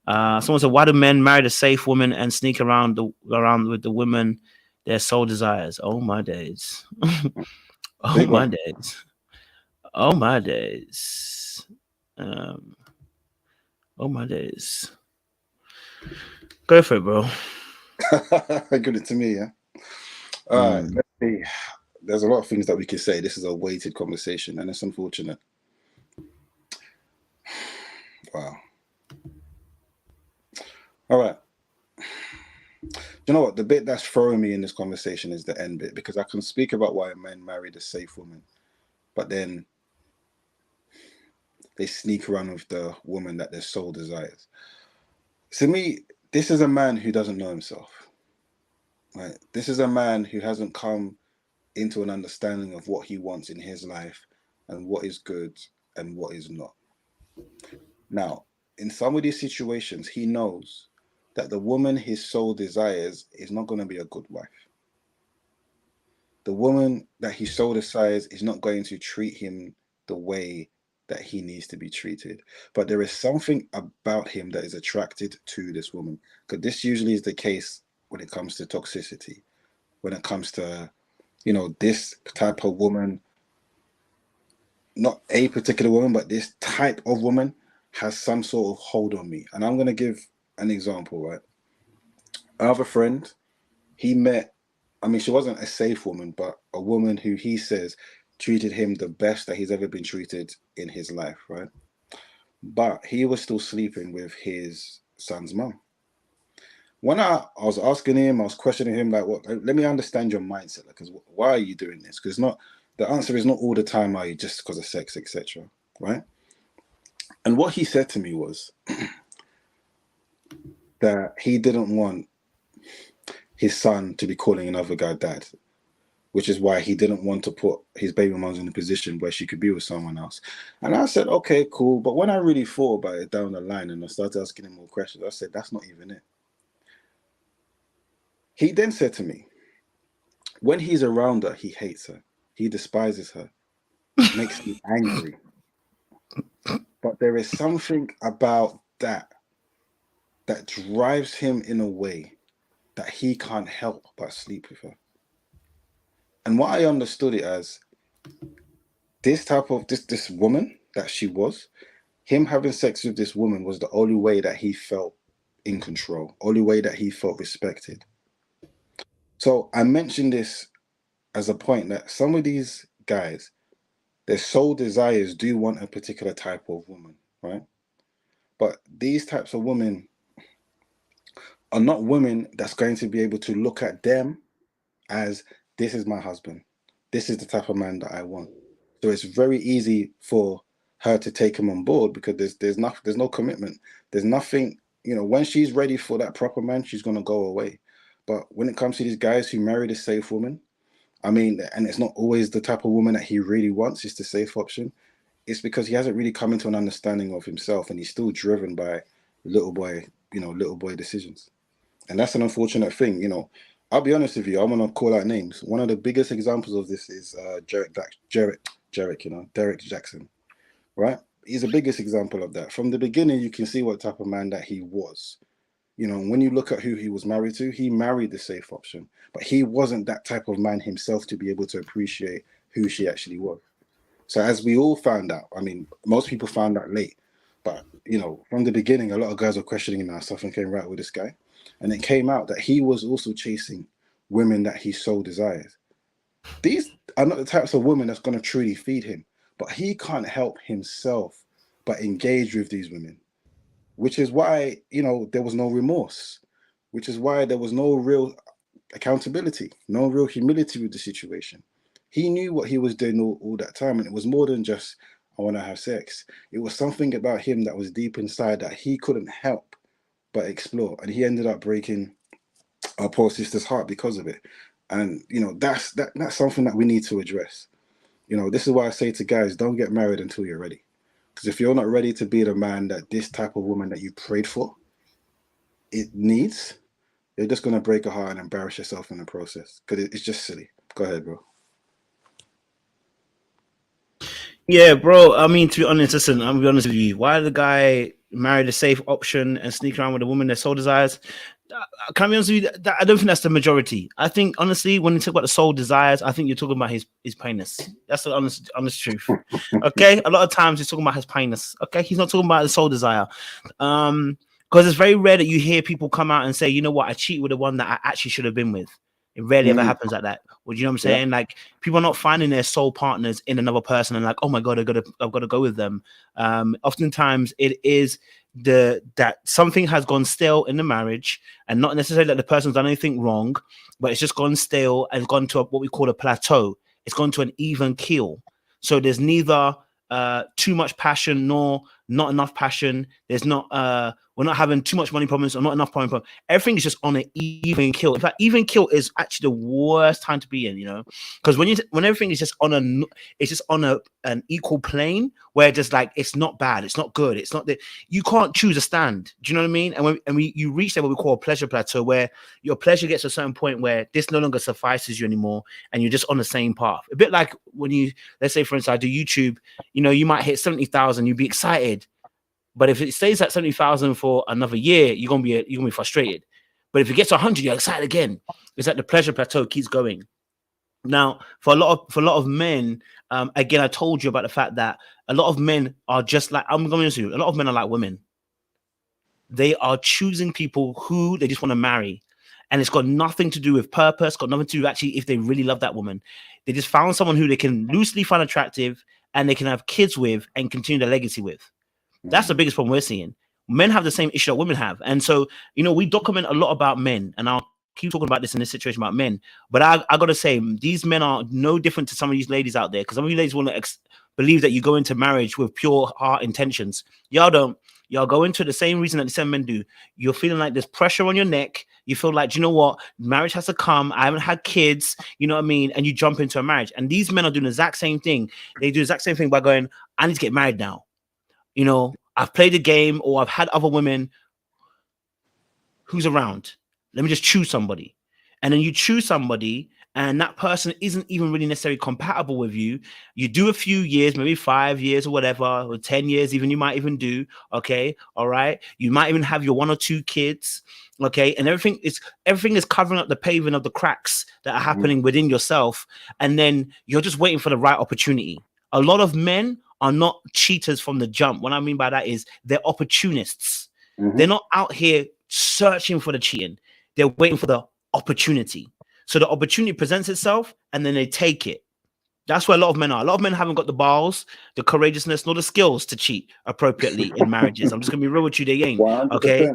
Someone said, "Why do men marry the safe woman and sneak around with the women their soul desires?" Oh my days! Oh my days! Oh my days! Oh my days! Go for it, bro. Give it to me, yeah. All right. Let's see. There's a lot of things that we could say. This is a weighted conversation, and it's unfortunate. Wow. All right. You know what? The bit that's throwing me in this conversation is the end bit, because I can speak about why men marry the safe woman, but then they sneak around with the woman that their soul desires. To me, this is a man who doesn't know himself. Right? This is a man who hasn't come into an understanding of what he wants in his life and what is good and what is not. Now, in some of these situations, he knows that the woman his soul desires is not going to be a good wife. The woman that his soul desires is not going to treat him the way that he needs to be treated. But there is something about him that is attracted to this woman, because this usually is the case when it comes to toxicity, when it comes to, you know, this type of woman, not a particular woman, but this type of woman has some sort of hold on me. And I'm going to give an example, right? I have a friend, he met, I mean, she wasn't a safe woman, but a woman who he says treated him the best that he's ever been treated in his life, right? but he was still sleeping with his son's mom. When I was asking him, I was questioning him, like, what? Let me understand your mindset, because why are you doing this? Because not the answer is not all the time are you just because of sex, etc. Right? And what he said to me was that he didn't want his son to be calling another guy dad, which is why he didn't want to put his baby mom in a position where she could be with someone else. And I said, okay, cool. But when I really thought about it down the line and I started asking him more questions, I said, that's not even it. He then said to me, when he's around her, he hates her. He despises her. Makes him angry. But there is something about that drives him in a way that he can't help but sleep with her. And what I understood it as, this type of this woman that she was, him having sex with this woman was the only way that he felt in control, only way that he felt respected. So I mentioned this as a point that some of these guys, their sole desires do want a particular type of woman, right? But these types of women are not women that's going to be able to look at them as, this is my husband. This is the type of man that I want. So it's very easy for her to take him on board because there's no commitment. There's nothing, when she's ready for that proper man, she's going to go away. But when it comes to these guys who marry the safe woman, and it's not always the type of woman that he really wants, it's the safe option. It's because he hasn't really come into an understanding of himself, and he's still driven by little boy decisions. And that's an unfortunate thing. I'll be honest with you, I'm gonna call out names. One of the biggest examples of this is Derek Jackson, right? He's the biggest example of that. From the beginning, you can see what type of man that he was. When you look at who he was married to, he married the safe option, but he wasn't that type of man himself to be able to appreciate who she actually was. So as we all found out, most people found out late, but from the beginning, a lot of guys were questioning now, something came right with this guy. And it came out that he was also chasing women that he so desires. These are not the types of women that's going to truly feed him, but he can't help himself but engage with these women, which is why, there was no remorse, which is why there was no real accountability, no real humility with the situation. He knew what he was doing all that time, and it was more than just, I want to have sex. It was something about him that was deep inside that he couldn't help but explore, and he ended up breaking our poor sister's heart because of it. And that's something that we need to address. This is why I say to guys, don't get married until you're ready, because if you're not ready to be the man that this type of woman that you prayed for it needs, you're just going to break a heart and embarrass yourself in the process, because it's just silly. Go ahead, bro. Yeah, bro. To be honest, listen, I'm gonna be honest with you. Why the guy married a safe option and sneak around with a woman that soul desires? Can I be honest with you? I don't think that's the majority. I think, honestly, when you talk about the soul desires, I think you're talking about his penis. That's the honest truth. Okay, a lot of times he's talking about his penis. Okay, he's not talking about the soul desire. Because it's very rare that you hear people come out and say, you know what, I cheated with the one that I actually should have been with. It rarely ever happens like that. Well, you know what I'm saying? Yeah. Like, people are not finding their soul partners in another person and like, oh my God, I've got to go with them. Oftentimes it is that something has gone stale in the marriage, and not necessarily that the person's done anything wrong, but it's just gone stale and gone to what we call a plateau. It's gone to an even keel. So there's neither too much passion nor not enough passion. There's not we're not having too much money problems or not enough money problems. Everything is just on an even keel. In fact, even keel is actually the worst time to be in, because when everything is just on an equal plane where just like, it's not bad, it's not good, it's not that you can't choose a stand. Do you know what I mean? And you reach that what we call a pleasure plateau, where your pleasure gets to a certain point where this no longer suffices you anymore, and you're just on the same path. A bit like when let's say, for instance, I do YouTube. You might hit 70,000, you'd be excited. But if it stays at 70,000 for another year, you're gonna be frustrated. But if it gets to 100, you're excited again. It's like the pleasure plateau keeps going. Now, for a lot of men, again, I told you about the fact that a lot of men are just like, I'm going to you, a lot of men are like women. They are choosing people who they just want to marry. And it's got nothing to do with purpose, got nothing to do actually if they really love that woman. They just found someone who they can loosely find attractive and they can have kids with and continue their legacy with. That's the biggest problem we're seeing. Men have the same issue that women have. And so, you know, we document a lot about men, and I'll keep talking about this in this situation about men. But I got to say, these men are no different to some of these ladies out there, because some of you ladies want to believe that you go into marriage with pure heart intentions. Y'all don't. Y'all go into the same reason that the same men do. You're feeling like there's pressure on your neck. You feel like, you know what? Marriage has to come. I haven't had kids. You know what I mean? And you jump into a marriage. And these men are doing the exact same thing. They do the exact same thing by going, I need to get married now. You know, I've played the game, or I've had other women. Who's around? Let me just choose somebody. And then you choose somebody, and that person isn't even really necessarily compatible with you. You do a few years, maybe 5 years or whatever, or 10 years even, you might even do. Okay. All right. You might even have your 1 or 2 kids. Okay. And everything is covering up the paving of the cracks that are happening within yourself. And then you're just waiting for the right opportunity. A lot of men are not cheaters from the jump. What I mean by that is they're opportunists. They're not out here searching for the cheating. They're waiting for the opportunity. So the opportunity presents itself, and then they take it. That's where a lot of men are. A lot of men haven't got the balls, the courageousness, nor the skills to cheat appropriately in marriages. I'm just gonna be real with you. They ain't. 100%. Okay.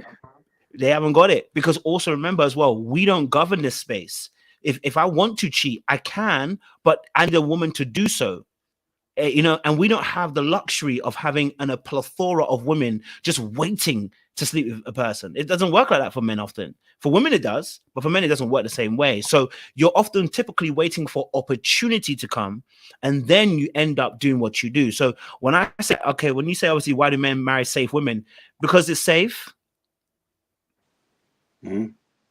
They haven't got it, because also remember as well, we don't govern this space. If I want to cheat, I can, but I need a woman to do so. You know, and we don't have the luxury of having a plethora of women just waiting to sleep with a person. It doesn't work like that for men often. For women, it does, but for men, it doesn't work the same way. So you're often typically waiting for opportunity to come, and then you end up doing what you do. So when I say, okay, when you say, obviously, why do men marry safe women? Because it's safe.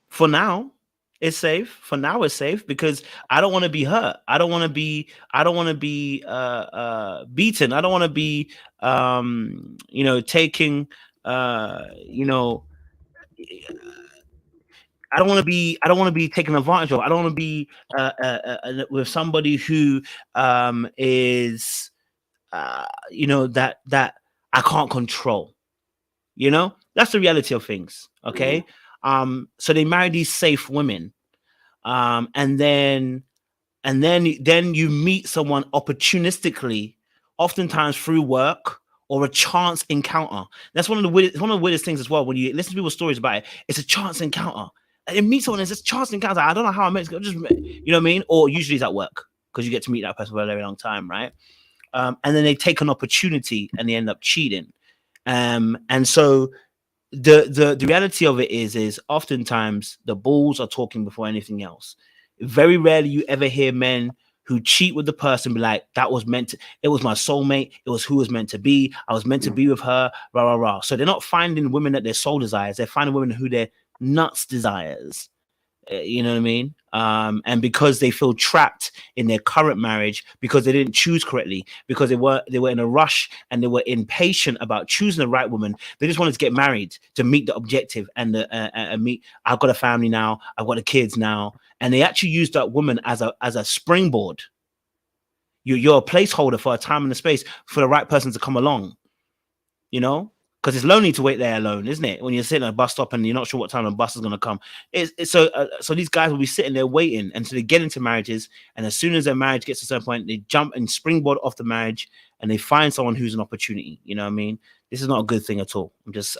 For now, it's safe. For now, it's safe because I don't want to be hurt. I don't want to be beaten. I don't want to be you know, taking you know, I don't want to be taken advantage of. I don't want to be with somebody who is you know, that I can't control. You know, that's the reality of things. Okay. So they marry these safe women. And then you meet someone opportunistically, oftentimes through work or a chance encounter. That's one of the weirdest things as well. When you listen to people's stories about it, it's a chance encounter. And you meet someone, it's a chance encounter. I don't know how I met. Just, you know what I mean? Or usually it's at work, because you get to meet that person for a very long time, right? And then they take an opportunity and they end up cheating. And so the reality of it is oftentimes the balls are talking before anything else. Very rarely you ever hear men who cheat with the person be like, that was meant to, it was my soulmate, it was who was meant to be, I was meant to be with her, rah rah rah. So they're not finding women that their soul desires, they're finding women who their nuts desires. You know what I mean? And because they feel trapped in their current marriage, because they didn't choose correctly, because they were in a rush and they were impatient about choosing the right woman. They just wanted to get married to meet the objective and meet. I've got a family now. I've got the kids now, and they actually used that woman as a springboard. You're a placeholder for a time and a space for the right person to come along. You know. Because it's lonely to wait there alone, isn't it? When you're sitting at a bus stop and you're not sure what time the bus is going to come. So these guys will be sitting there waiting until they get into marriages. And as soon as their marriage gets to a certain point, they jump and springboard off the marriage and they find someone who's an opportunity. You know what I mean? This is not a good thing at all.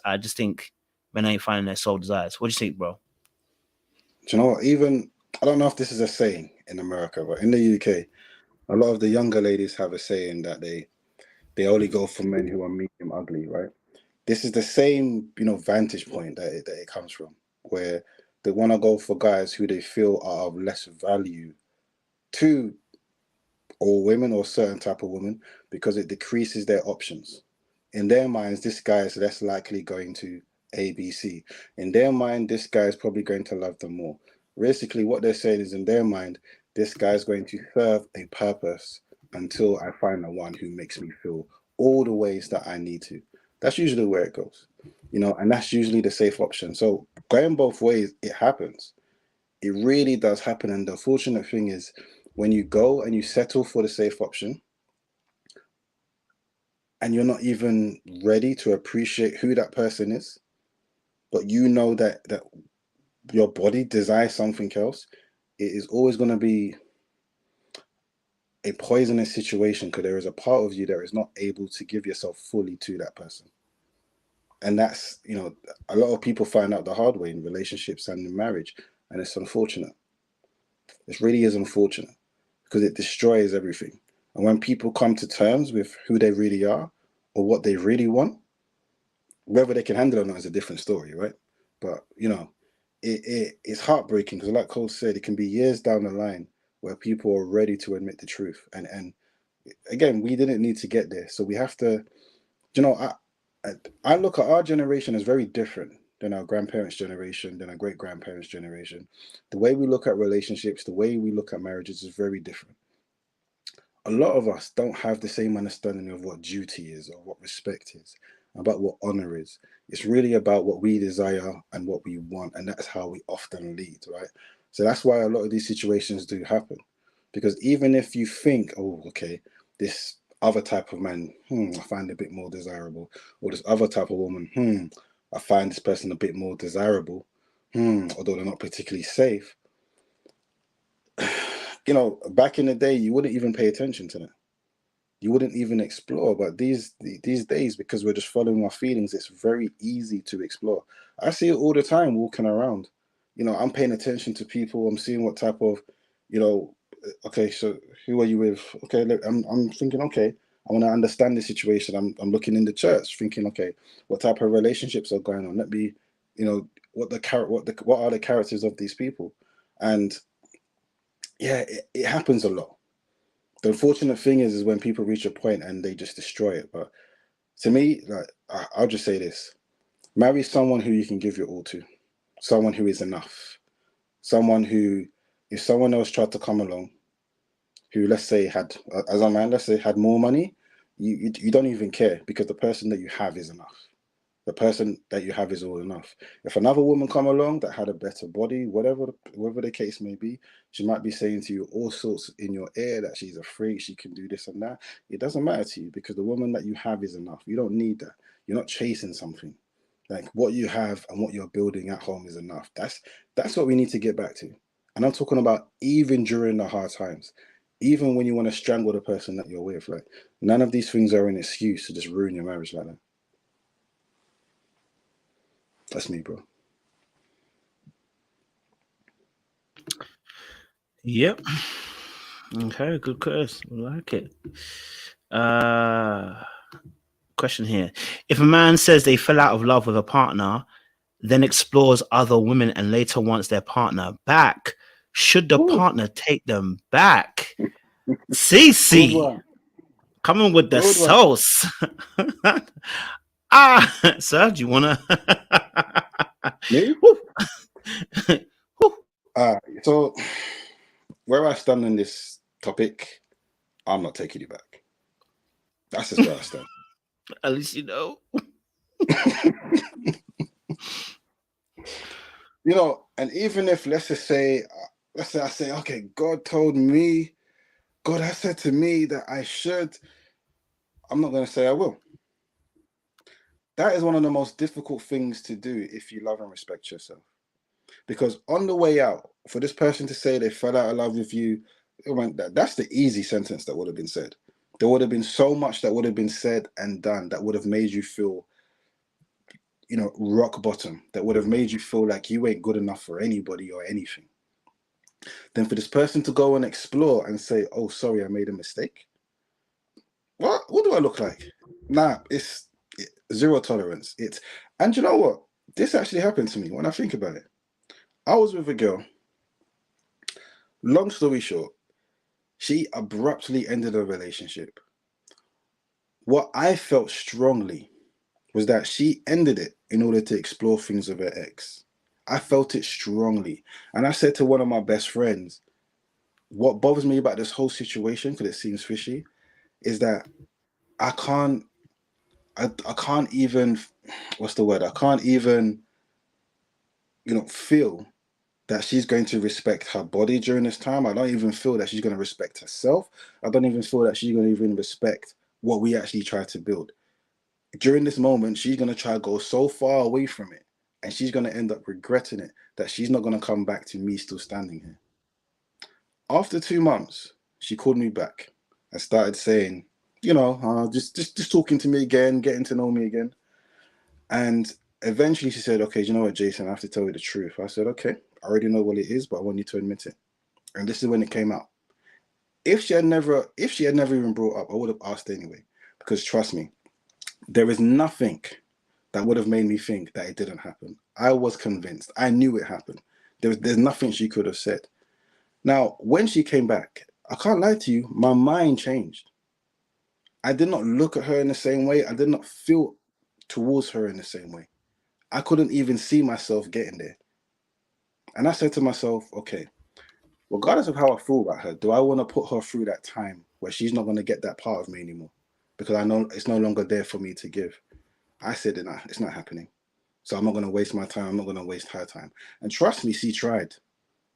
I just think men ain't finding their soul desires. What do you think, bro? Do you know what? Even, I don't know if this is a saying in America, but in the UK, a lot of the younger ladies have a saying that they only go for men who are medium ugly, right? This is the same, you know, vantage point that it comes from, where they want to go for guys who they feel are of less value to all women or certain type of women, because it decreases their options. In their minds, this guy is less likely going to ABC. In their mind, this guy is probably going to love them more. Basically, what they're saying is, in their mind, this guy is going to serve a purpose until I find the one who makes me feel all the ways that I need to. That's usually where it goes, you know, and that's usually the safe option. So going both ways, it happens. It really does happen. And the fortunate thing is, when you go and you settle for the safe option and you're not even ready to appreciate who that person is, but you know that your body desires something else, it is always going to be a poisonous situation, because there is a part of you that is not able to give yourself fully to that person. And that's, you know, a lot of people find out the hard way in relationships and in marriage, and it's unfortunate. It really is unfortunate because it destroys everything. And when people come to terms with who they really are or what they really want, whether they can handle it or not is a different story, right? But you know, it's heartbreaking because, like Cole said, it can be years down the line where people are ready to admit the truth. And again, we didn't need to get there, so we have to. You know, I look at our generation as very different than our grandparents' generation, than our great grandparents' generation. The way we look at relationships, the way we look at marriages is very different. A lot of us don't have the same understanding of what duty is or what respect is, about what honor is. It's really about what we desire and what we want, and that's how we often lead, right? So that's why a lot of these situations do happen. Because even if you think, oh, okay, this other type of man, I find a bit more desirable, or this other type of woman, I find this person a bit more desirable, although they're not particularly safe. You know, back in the day, you wouldn't even pay attention to that. You wouldn't even explore. But these days, because we're just following our feelings, it's very easy to explore. I see it all the time walking around. You know, I'm paying attention to people. I'm seeing what type of, you know, okay, so who are you with? Okay, look, I'm thinking, okay, I want to understand the situation. I'm looking in the church, thinking, okay, what type of relationships are going on? Let me, you know, what are the characters of these people? And yeah, it happens a lot. The unfortunate thing is when people reach a point and they just destroy it. But to me, like I'll just say this: marry someone who you can give your all to, someone who is enough, someone who, if someone else tried to come along, who let's say had, as a man, let's say had more money, you don't even care because the person that you have is enough. The person that you have is all enough. If another woman come along that had a better body, whatever the case may be, she might be saying to you all sorts in your ear that she's a freak, she can do this and that. It doesn't matter to you because the woman that you have is enough. You don't need that. You're not chasing something. Like what you have and what you're building at home is enough. That's what we need to get back to. And I'm talking about even during the hard times, even when you want to strangle the person that you're with. Like none of these things are an excuse to just ruin your marriage like that. That's me, bro. Yep. Okay, good quiz. I like it. Question here. If a man says they fell out of love with a partner, then explores other women and later wants their partner back, should the Ooh, partner take them back? good CC, one. coming with the Good one. sauce. Sir, do you want to? Me? So where I stand on this topic, I'm not taking you back. That's just where I stand. At least you know. You know, and even if let's say I say, okay, God has said to me that I should, I'm not going to say I will. That is one of the most difficult things to do if you love and respect yourself. Because on the way out, for this person to say they fell out of love with you, that's the easy sentence that would have been said. There would have been so much that would have been said and done that would have made you feel, you know, rock bottom, that would have made you feel like you ain't good enough for anybody or anything. Then for this person to go and explore and say, oh, sorry, I made a mistake. What do I look like? Nah, it's zero tolerance. And you know what? This actually happened to me when I think about it. I was with a girl. Long story short, she abruptly ended a relationship. What I felt strongly was that she ended it in order to explore things with her ex. I felt it strongly. And I said to one of my best friends, what bothers me about this whole situation, because it seems fishy, is that I can't, I can't even, what's the word? I can't even, you know, feel that she's going to respect her body during this time. I don't even feel that she's going to respect herself. I don't even feel that she's going to even respect what we actually try to build. During this moment, she's going to try to go so far away from it, and she's going to end up regretting it, that she's not going to come back to me still standing here. After 2 months, she called me back and started saying, you know, just talking to me again, getting to know me again. And eventually she said, okay, you know what, Jason, I have to tell you the truth. I said, okay, I already know what it is, but I want you to admit it. And this is when it came out. If she had never even brought up, I would have asked anyway. Because trust me, there is nothing that would have made me think that it didn't happen. I was convinced. I knew it happened. There's nothing she could have said. Now, when she came back, I can't lie to you, my mind changed. I did not look at her in the same way. I did not feel towards her in the same way. I couldn't even see myself getting there. And I said to myself, okay, regardless of how I feel about her, do I want to put her through that time where she's not going to get that part of me anymore? Because I know it's no longer there for me to give. I said, nah, it's not happening. So I'm not going to waste my time. I'm not going to waste her time. And trust me, she tried.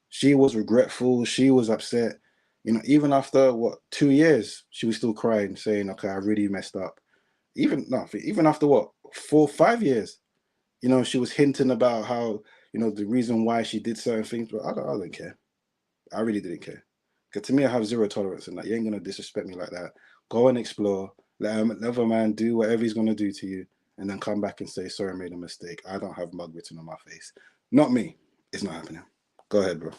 She was regretful. She was upset. You know, even after 2 years, she was still crying, saying, okay, I really messed up. Even after 4 5 years, you know, she was hinting about how, you know, the reason why she did certain things, but I don't care. I really didn't care. Because to me, I have zero tolerance in that. You ain't going to disrespect me like that. Go and explore. Let another man do whatever he's going to do to you, and then come back and say, sorry, I made a mistake. I don't have mug written on my face. Not me. It's not happening. Go ahead, bro.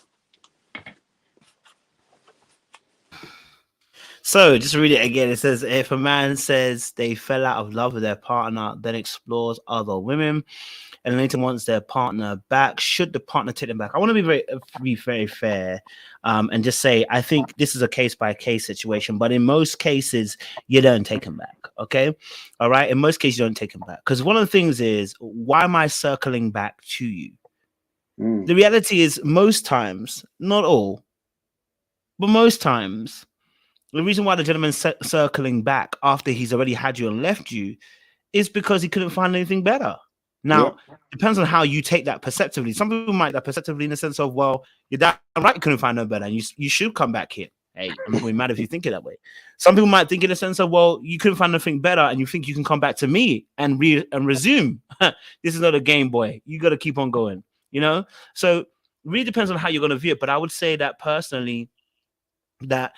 So just read it again. It says, if a man says they fell out of love with their partner, then explores other women, and later wants their partner back, should the partner take them back? I want to be very fair, and just say I think this is a case by case situation. But in most cases, you don't take them back. Okay, all right. In most cases, you don't take them back because one of the things is, why am I circling back to you? The reality is, most times, not all, but most times, the reason why the gentleman's circling back after he's already had you and left you is because he couldn't find anything better. Now, depends on how you take that perceptively. Some people might that perceptively in the sense of, well, you're damn right, you couldn't find no better, and you should come back here. Hey, I'm not going to be mad if you think it that way. Some people might think in the sense of, well, you couldn't find nothing better, and you think you can come back to me and resume. This is not a game, boy. You got to keep on going. You know, so it really depends on how you're going to view it. But I would say that personally, that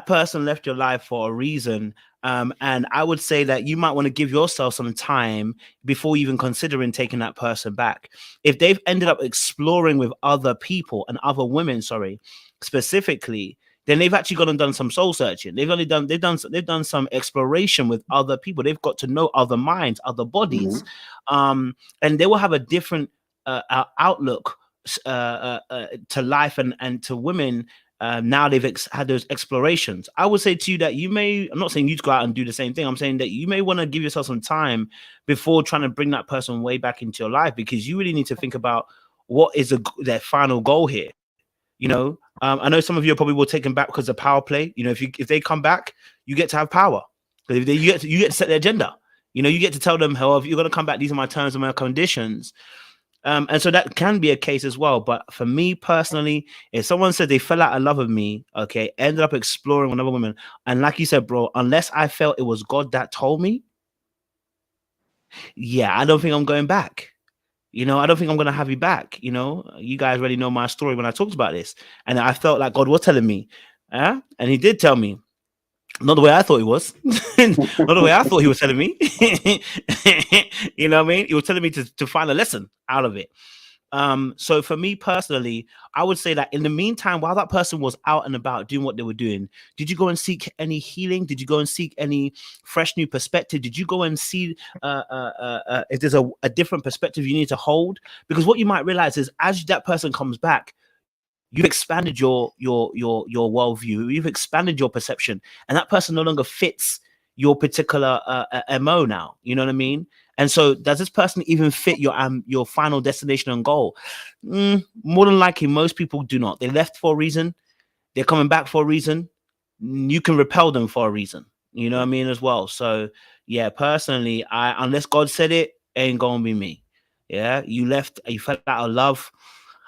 person left your life for a reason, and I would say that you might want to give yourself some time before even considering taking that person back. If they've ended up exploring with other people and other women, specifically, then they've actually gone and done some soul searching. They've done some exploration with other people. They've got to know other minds, other bodies, and they will have a different outlook to life and to women. Now they've had those explorations. I would say to you that I'm not saying you to go out and do the same thing. I'm saying that you may want to give yourself some time before trying to bring that person way back into your life, because you really need to think about what is their final goal here. You know, I know some of you probably will take them back because of power play. You know, if they come back, you get to have power. If you get to set their agenda. You know, you get to tell them, however, you're going to come back. These are my terms and my conditions. And so that can be a case as well. But for me personally, if someone said they fell out of love with me, okay, ended up exploring with another woman, and like you said, bro, unless I felt it was God that told me, yeah, I don't think I'm going back. You know, I don't think I'm going to have you back. You know, you guys already know my story when I talked about this. And I felt like God was telling me, and he did tell me. Not the way I thought he was. Not the way I thought he was telling me. You know what I mean? He was telling me to find a lesson out of it. So for me personally, I would say that in the meantime, while that person was out and about doing what they were doing, did you go and seek any healing? Did you go and seek any fresh new perspective? Did you go and see if there's a different perspective you need to hold? Because what you might realize is, as that person comes back, you've expanded your worldview, you've expanded your perception, and that person no longer fits your particular MO now. You know what I mean? And so, does this person even fit your final destination and goal? More than likely, most people do not. They left for a reason. They're coming back for a reason. You can repel them for a reason. You know what I mean as well. So, yeah, personally, unless God said it, ain't gonna be me. Yeah, you fell out of love.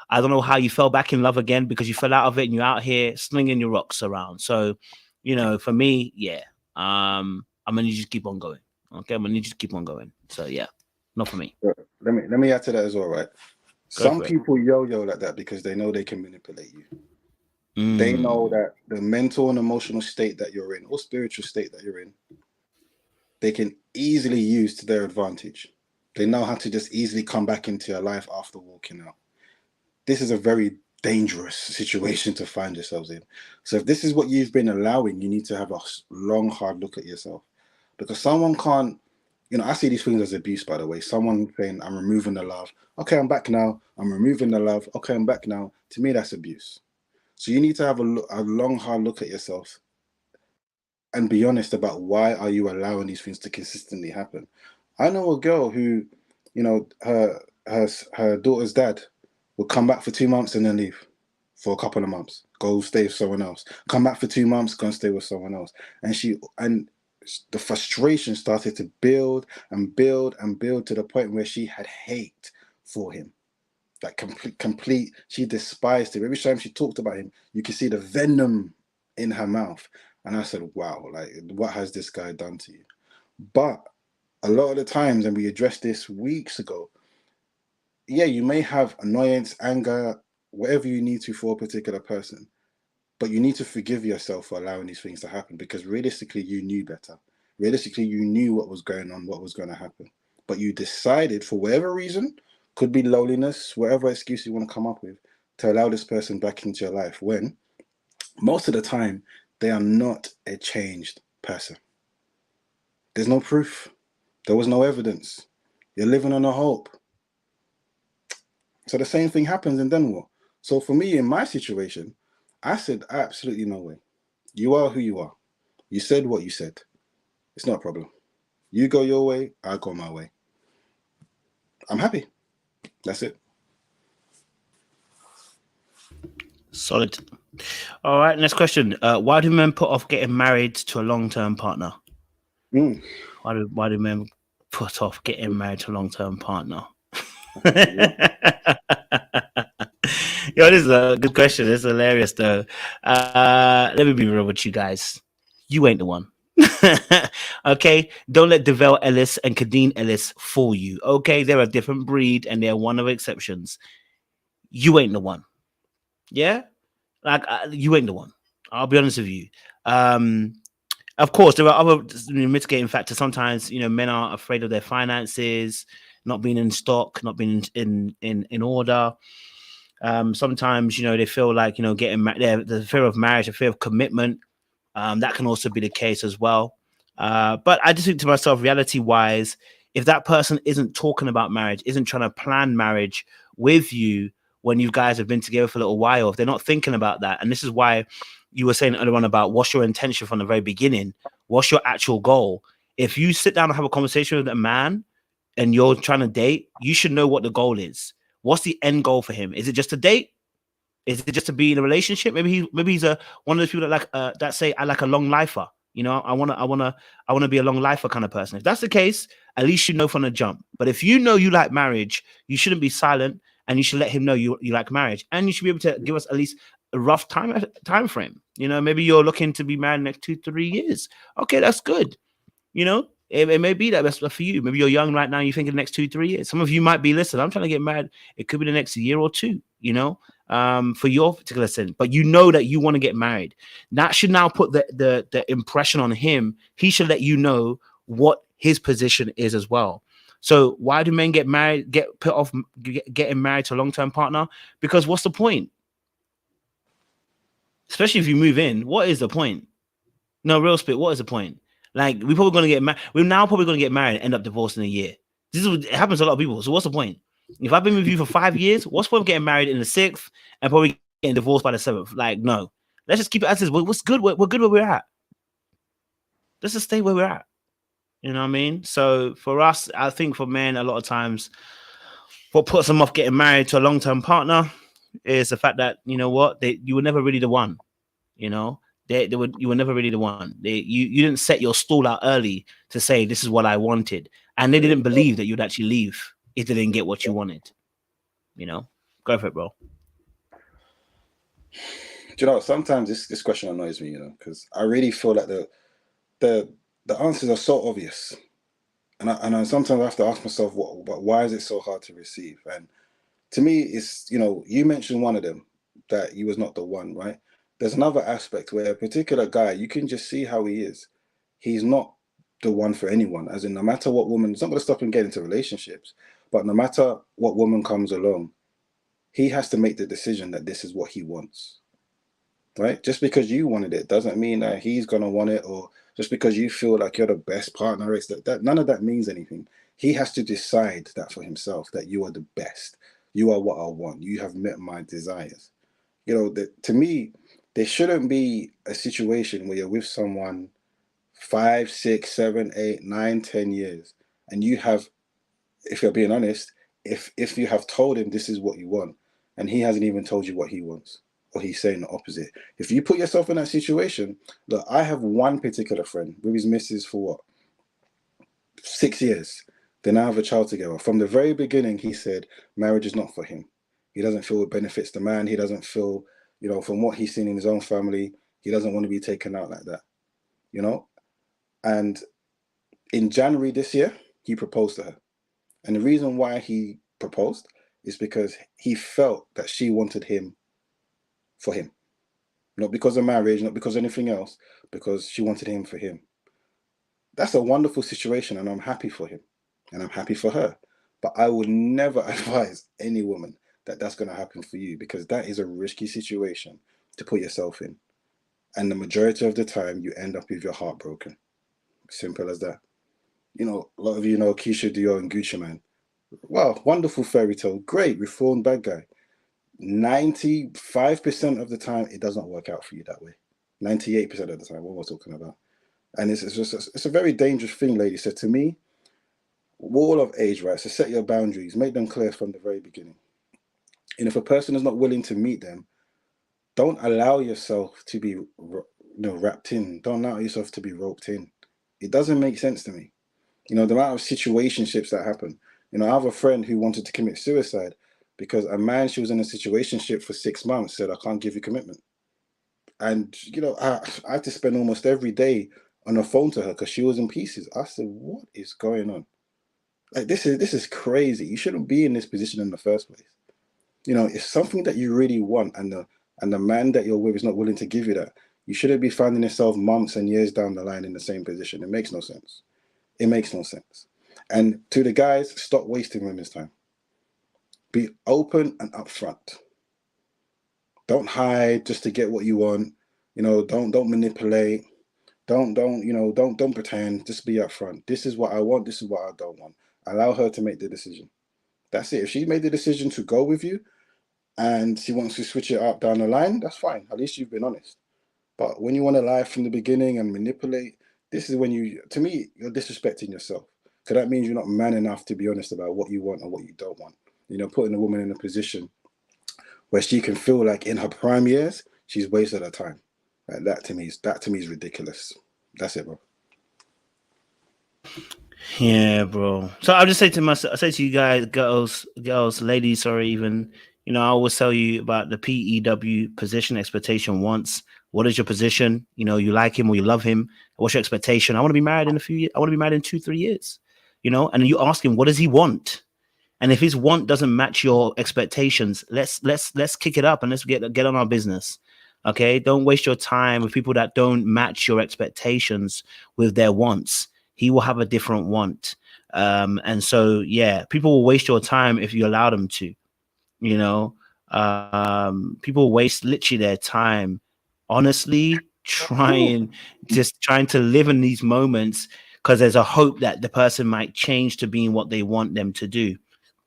I don't know how you fell back in love again, because you fell out of it and you're out here slinging your rocks around. So, you know, for me, yeah, I'm gonna need you to keep on going. Okay, I'm gonna need you to keep on going. So yeah, not for me. Let me add to that as well, right? Some people yo-yo like that because they know they can manipulate you. They know that the mental and emotional state that you're in, or spiritual state that you're in, they can easily use to their advantage. They know how to just easily come back into your life after walking out. This is a very dangerous situation to find yourselves in. So if this is what you've been allowing, you need to have a long, hard look at yourself. Because someone can't, I see these things as abuse, by the way. Someone saying, I'm removing the love. Okay, I'm back now. I'm removing the love. Okay, I'm back now. To me, that's abuse. So you need to have a long, hard look at yourself and be honest about why are you allowing these things to consistently happen. I know a girl who, her daughter's dad would come back for 2 months and then leave for a couple of months, go stay with someone else, come back for 2 months, go and stay with someone else. And the frustration started to build and build and build to the point where she had hate for him. Like complete, she despised him. Every time she talked about him, you could see the venom in her mouth. And I said, wow, like, what has this guy done to you? But a lot of the times, and we addressed this weeks ago, yeah, you may have annoyance, anger, whatever you need to for a particular person, but you need to forgive yourself for allowing these things to happen, because realistically, you knew better. Realistically, you knew what was going on, what was going to happen. But you decided, for whatever reason, could be loneliness, whatever excuse you want to come up with, to allow this person back into your life, when most of the time, they are not a changed person. There's no proof. There was no evidence. You're living on a hope. So the same thing happens, and then what? So for me, in my situation, I said, absolutely no way. You are who you are. You said what you said. It's not a problem. You go your way, I go my way. I'm happy. That's it. Solid. All right, next question. Why do men put off getting married to a long-term partner? Why do men put off getting married to a long-term partner? Yo, this is a good question. It's hilarious, though. Let me be real with you guys. You ain't the one. Okay, don't let Devell Ellis and Kadeen Ellis fool you. Okay, they're a different breed and they're one of the exceptions. You ain't the one. Yeah, like you ain't the one. I'll be honest with you. Of course, there are other mitigating factors. Sometimes, men are afraid of their finances, not being in stock, not being in order. Sometimes, they feel like, getting married, the fear of marriage, the fear of commitment. That can also be the case as well. But I just think to myself, reality wise, if that person isn't talking about marriage, isn't trying to plan marriage with you when you guys have been together for a little while, if they're not thinking about that, and this is why you were saying earlier on about what's your intention from the very beginning, what's your actual goal? If you sit down and have a conversation with a man and you're trying to date, you should know what the goal is. What's the end goal for him? Is it just a date? Is it just to be in a relationship? Maybe he's one of those people that say I like a long lifer. I wanna be a long lifer kind of person. If that's the case, at least you know from the jump. But if you know you like marriage, you shouldn't be silent, and you should let him know you like marriage, and you should be able to give us at least a rough time frame. Maybe you're looking to be married in the next 2-3 years. Okay, that's good. It may be that best for you. Maybe you're young right now. You think in the next 2-3 years. Some of you might be, listen, I'm trying to get married. It could be the next year or two, for your particular sin. But you know that you want to get married. That should now put the impression on him. He should let you know what his position is as well. So why do men get put off getting married to a long-term partner? Because what's the point? Especially if you move in, what is the point? No, real spit, what is the point? Like, we're probably going to get married. We're now probably going to get married and end up divorced in a year. It happens to a lot of people. So what's the point? If I've been with you for 5 years, what's the point of getting married in the 6th and probably getting divorced by the 7th? Like, no. Let's just keep it as is. What's good? We're good where we're at. Let's just stay where we're at. You know what I mean? So for us, I think for men, a lot of times, what puts them off getting married to a long-term partner is the fact that, you were never really the one. You were never really the one. You didn't set your stall out early to say this is what I wanted, and they didn't believe that you'd actually leave if they didn't get what you wanted. Go for it, bro. Do you know, sometimes this question annoys me, because I really feel like the answers are so obvious, and I sometimes have to ask myself, why is it so hard to receive? And to me, it's you mentioned one of them, that you was not the one, right? There's another aspect where a particular guy, you can just see how he is. He's not the one for anyone. As in, no matter what woman, it's not going to stop him getting into relationships, but no matter what woman comes along, he has to make the decision that this is what he wants. Right? Just because you wanted it doesn't mean that he's going to want it, or just because you feel like you're the best partner. It's that none of that means anything. He has to decide that for himself, that you are the best. You are what I want. You have met my desires. You know, to me, there shouldn't be a situation where you're with someone 5, 6, 7, 8, 9, 10 years, and you have, if you're being honest, if you have told him this is what you want, and he hasn't even told you what he wants, or he's saying the opposite. If you put yourself in that situation, look, I have one particular friend with his missus for what, 6 years. They now have a child together. From the very beginning, he said marriage is not for him. He doesn't feel it benefits the man. He doesn't feel, you know, from what he's seen in his own family, he doesn't want to be taken out like that, you know. And in January this year, he proposed to her. And the reason why he proposed is because he felt that she wanted him for him. Not because of marriage, not because of anything else, because she wanted him for him. That's a wonderful situation, and I'm happy for him, and I'm happy for her. But I would never advise any woman that that's going to happen for you, because that is a risky situation to put yourself in. And the majority of the time, you end up with your heart broken. Simple as that. You know, a lot of you know Keisha Dior and Gucci Mane. Wow, wonderful fairy tale. Great, reformed bad guy. 95% of the time, it doesn't work out for you that way. 98% of the time, what we're talking about. And it's a very dangerous thing, ladies. So to me, wall of age, right? So set your boundaries, make them clear from the very beginning. And if a person is not willing to meet them, don't allow yourself to be, wrapped in. Don't allow yourself to be roped in. It doesn't make sense to me. You know, the amount of situationships that happen. You know, I have a friend who wanted to commit suicide because a man she was in a situationship for 6 months said, I can't give you commitment. And, you know, I had to spend almost every day on the phone to her because she was in pieces. I said, what is going on? Like, this is crazy. You shouldn't be in this position in the first place. You know, it's something that you really want, and the man that you're with is not willing to give you that. You shouldn't be finding yourself months and years down the line in the same position. It makes no sense. It makes no sense. And to the guys, stop wasting women's time. Be open and upfront. Don't hide just to get what you want. You know, don't manipulate. Don't pretend. Just be upfront. This is what I want. This is what I don't want. Allow her to make the decision. That's it. If she made the decision to go with you and she wants to switch it up down the line, that's fine. At least you've been honest. But when you want to lie from the beginning and manipulate, this is when to me, you're disrespecting yourself. Because that means you're not man enough to be honest about what you want and what you don't want. You know, putting a woman in a position where she can feel like in her prime years, she's wasted her time. Like that to me is ridiculous. That's it, bro. Yeah, bro. So I'll just say to myself, I say to you guys, girls, ladies, sorry, even, you know, I always tell you about the PEW, position, expectation, wants. What is your position? You know, you like him or you love him. What's your expectation? I want to be married in a few years. I want to be married in 2-3 years. You know, and you ask him, what does he want? And if his want doesn't match your expectations, let's kick it up and let's get on our business. Okay, don't waste your time with people that don't match your expectations with their wants. He will have a different want. And so, yeah, people will waste your time if you allow them to, you know. People waste literally their time, honestly, trying to live in these moments because there's a hope that the person might change to being what they want them to do.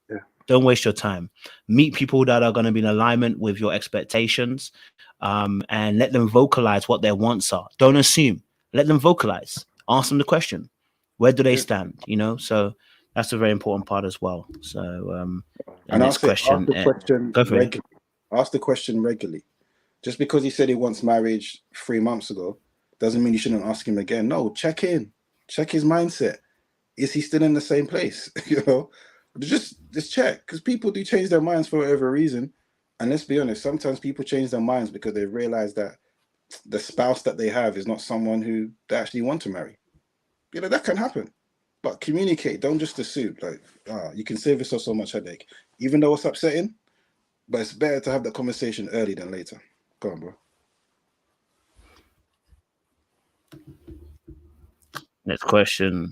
Yeah. Don't waste your time. Meet people that are going to be in alignment with your expectations, and let them vocalize what their wants are. Don't assume. Let them vocalize. Ask them the question. Where do they stand? You know, so that's a very important part as well. So, the And I'll next say, ask question. the question Go for it. regularly. Ask the question regularly. Just because he said he wants marriage 3 months ago doesn't mean you shouldn't ask him again. No, check in. Check his mindset. Is he still in the same place? You know, just check, because people do change their minds for whatever reason. And let's be honest, sometimes people change their minds because they realize that the spouse that they have is not someone who they actually want to marry. You know, that can happen. But communicate. Don't just assume. Like, you can save yourself so much headache, even though it's upsetting. But it's better to have that conversation early than later. Go on, bro. Next question.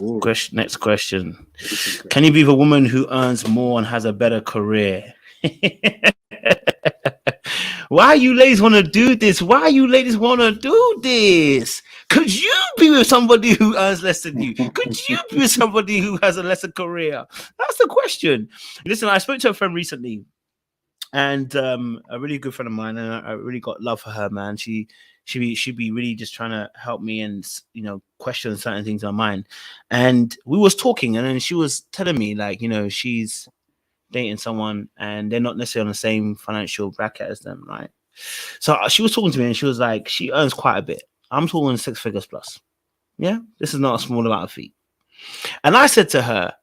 Ooh, Next question. interesting Can you question. be the woman who earns more and has a better career? Why you ladies want to do this? Why you ladies want to do this? Could you be with somebody who earns less than you? Could you be with somebody who has a lesser career? That's the question. Listen, I spoke to a friend recently, and a really good friend of mine, and I really got love for her, man. She'd be really just trying to help me and question certain things on mine. And we was talking, and then she was telling me, like, she's dating someone and they're not necessarily on the same financial bracket as them, right? So she was talking to me and she was like, she earns quite a bit. I'm talking 6 figures plus. Yeah, this is not a small amount of fee. And I said to her,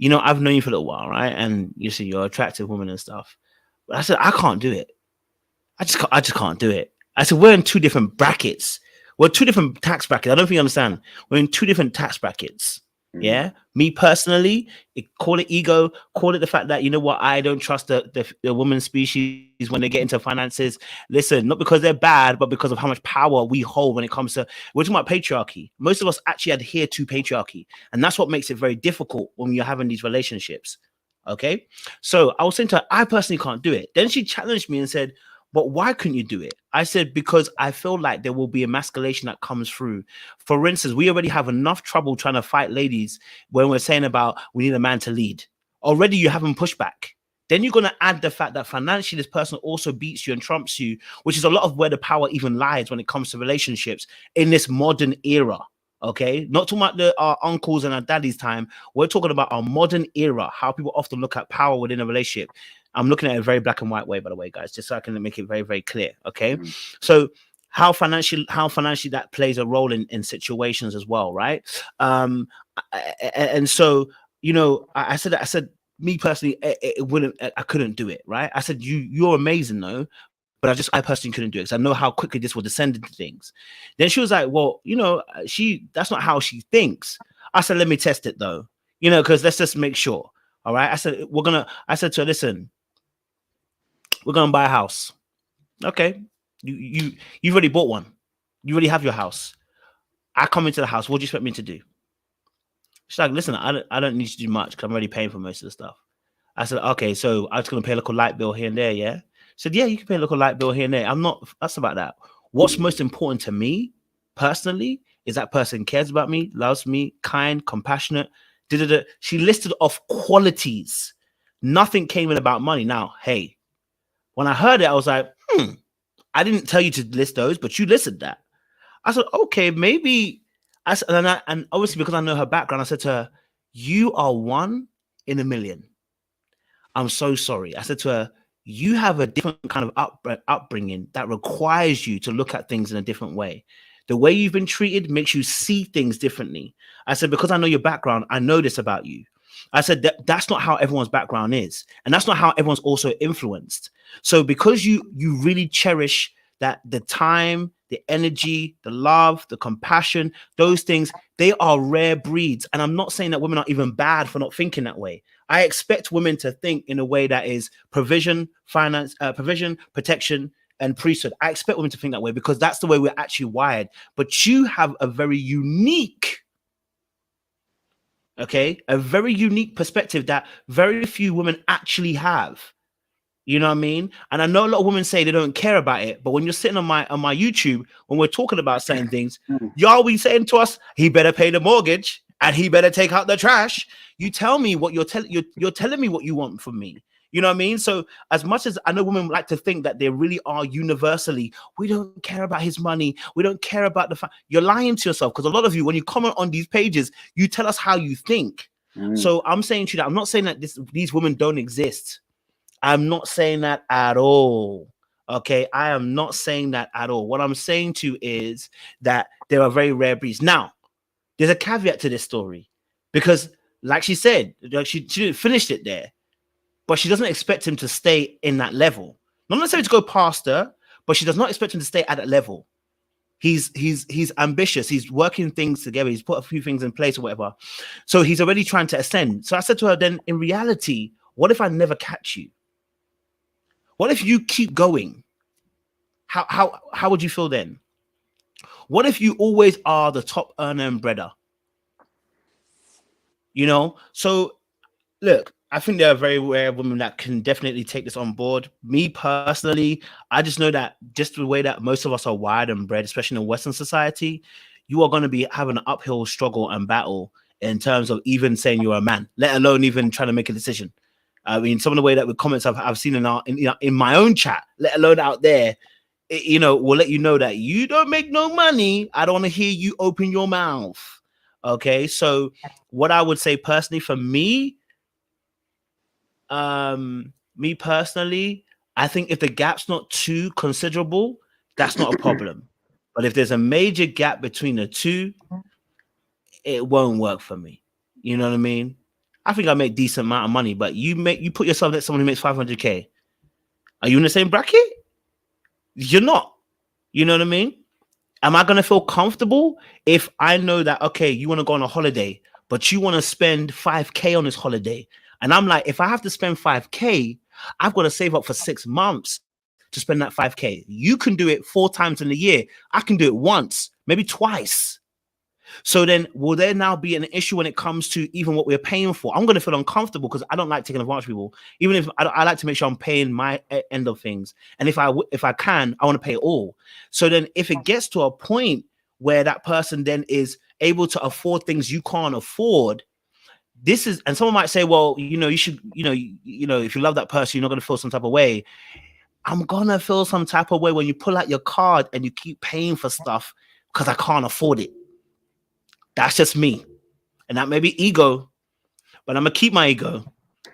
I've known you for a little while, right? And you see, you're an attractive woman and stuff. But I said, I can't do it. I just can't do it. I said, we're in 2 different brackets. We're 2 different tax brackets. I don't think you understand. We're in 2 different tax brackets. Yeah. Me personally, call it ego, call it the fact that, I don't trust the woman species when they get into finances. Listen, not because they're bad, but because of how much power we hold when it comes to, we're talking about patriarchy. Most of us actually adhere to patriarchy. And that's what makes it very difficult when you're having these relationships. Okay. So I was saying to her, I personally can't do it. Then she challenged me and said, but why couldn't you do it? I said, because I feel like there will be emasculation that comes through. For instance, we already have enough trouble trying to fight ladies when we're saying about we need a man to lead. Already you haven't pushed back. Then you're going to add the fact that financially this person also beats you and trumps you, which is a lot of where the power even lies when it comes to relationships in this modern era. Okay, not talking about our uncles and our daddy's time. We're talking about our modern era, how people often look at power within a relationship. I'm looking at it a very black and white way, by the way, guys, just so I can make it very, very clear. Okay. So how financially that plays a role in situations as well, right? And so, I said, me personally, I couldn't do it, right? I said, you're amazing though, but I personally couldn't do it because I know how quickly this will descend into things. Then she was like, well, that's not how she thinks. I said, let me test it though, because let's just make sure. All right. I said to her, listen, we're gonna buy a house. Okay. You've already bought one. You already have your house. I come into the house. What do you expect me to do? She's like, listen, I don't need to do much because I'm already paying for most of the stuff. I said, okay, so I'm just gonna pay a little light bill here and there, yeah? Said, yeah, you can pay a little light bill here and there. I'm not fussed about that. What's most important to me personally is that person cares about me, loves me, kind, compassionate. She listed off qualities. Nothing came in about money. Now, hey, when I heard it, I was like, I didn't tell you to list those, but you listed that. I said, okay, maybe. And obviously because I know her background, I said to her, you are 1 in a million. I'm so sorry. I said to her, you have a different kind of upbringing that requires you to look at things in a different way. The way you've been treated makes you see things differently. I said, because I know your background, I know this about you. I said that's not how everyone's background is. And that's not how everyone's also influenced. So because you really cherish that, the time, the energy, the love, the compassion, those things, they are rare breeds. And I'm not saying that women are even bad for not thinking that way. I expect women to think in a way that is provision, finance, provision, protection, and priesthood. I expect women to think that way because that's the way we're actually wired. But you have a very unique, a very unique perspective that very few women actually have. You know what I mean? And I know a lot of women say they don't care about it, but when you're sitting on my YouTube, when we're talking about certain things, y'all be saying to us, he better pay the mortgage and he better take out the trash. You tell me what you're telling me what you want from me. You know what I mean? So as much as I know women like to think that they really are universally, we don't care about his money. We don't care about the fact. You're lying to yourself because a lot of you, when you comment on these pages, you tell us how you think. So I'm saying to you that I'm not saying that these women don't exist. I'm not saying that at all. Okay, I am not saying that at all. What I'm saying to you is that there are very rare breeds. Now, there's a caveat to this story because, like she said, like she didn't finish it there, but she doesn't expect him to stay in that level. Not necessarily to go past her, but she does not expect him to stay at that level. He's ambitious. He's working things together. He's put a few things in place or whatever. So he's already trying to ascend. So I said to her, then in reality, what if I never catch you? What if you keep going? How would you feel then? What if you always are the top earner and breader? You know, so look, I think there are very rare women that can definitely take this on board. Me personally, I just know that just the way that most of us are wired and bred, especially in Western society, you are going to be having an uphill struggle and battle in terms of even saying you're a man, let alone even trying to make a decision. I mean, some of the way that with comments I've seen in my own chat, let alone out there, it, will let you know that you don't make no money. I don't want to hear you open your mouth. Okay, so what I would say personally for me personally, I think if the gap's not too considerable, that's not a problem. But if there's a major gap between the two, it won't work for me. You know what I mean? I think I make decent amount of money, but you put yourself next to someone who makes 500K. Are you in the same bracket? You're not. You know what I mean? Am I going to feel comfortable if I know that, okay, you want to go on a holiday, but you want to spend 5K on this holiday? And I'm like, if I have to spend 5K, I've got to save up for 6 months to spend that 5K. You can do it 4 times in a year. I can do it once, maybe twice. So then will there now be an issue when it comes to even what we're paying for? I'm going to feel uncomfortable because I don't like taking advantage of people. Even if I like to make sure I'm paying my end of things. And if I can, I want to pay it all. So then if it gets to a point where that person then is able to afford things you can't afford, and someone might say, well, you should, if you love that person, you're not going to feel some type of way. I'm going to feel some type of way when you pull out your card and you keep paying for stuff because I can't afford it. That's just me. And that may be ego, but I'm going to keep my ego and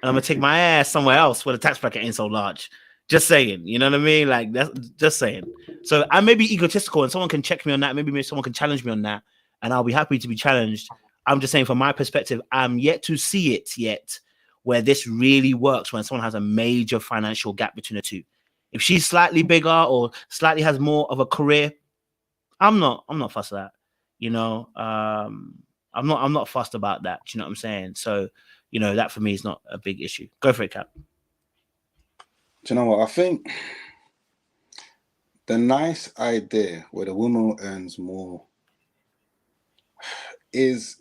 I'm going to take my ass somewhere else where the tax bracket ain't so large. Just saying, you know what I mean? Like, that's just saying. So I may be egotistical and someone can check me on that. Maybe someone can challenge me on that and I'll be happy to be challenged. I'm just saying from my perspective, I'm yet to see it yet where this really works when someone has a major financial gap between the two. If she's slightly bigger or slightly has more of a career, I'm not fussed at that. I'm not fussed about that. Do you know what I'm saying? So, that for me is not a big issue. Go for it, Cap. Do you know what? I think the nice idea where the woman earns more is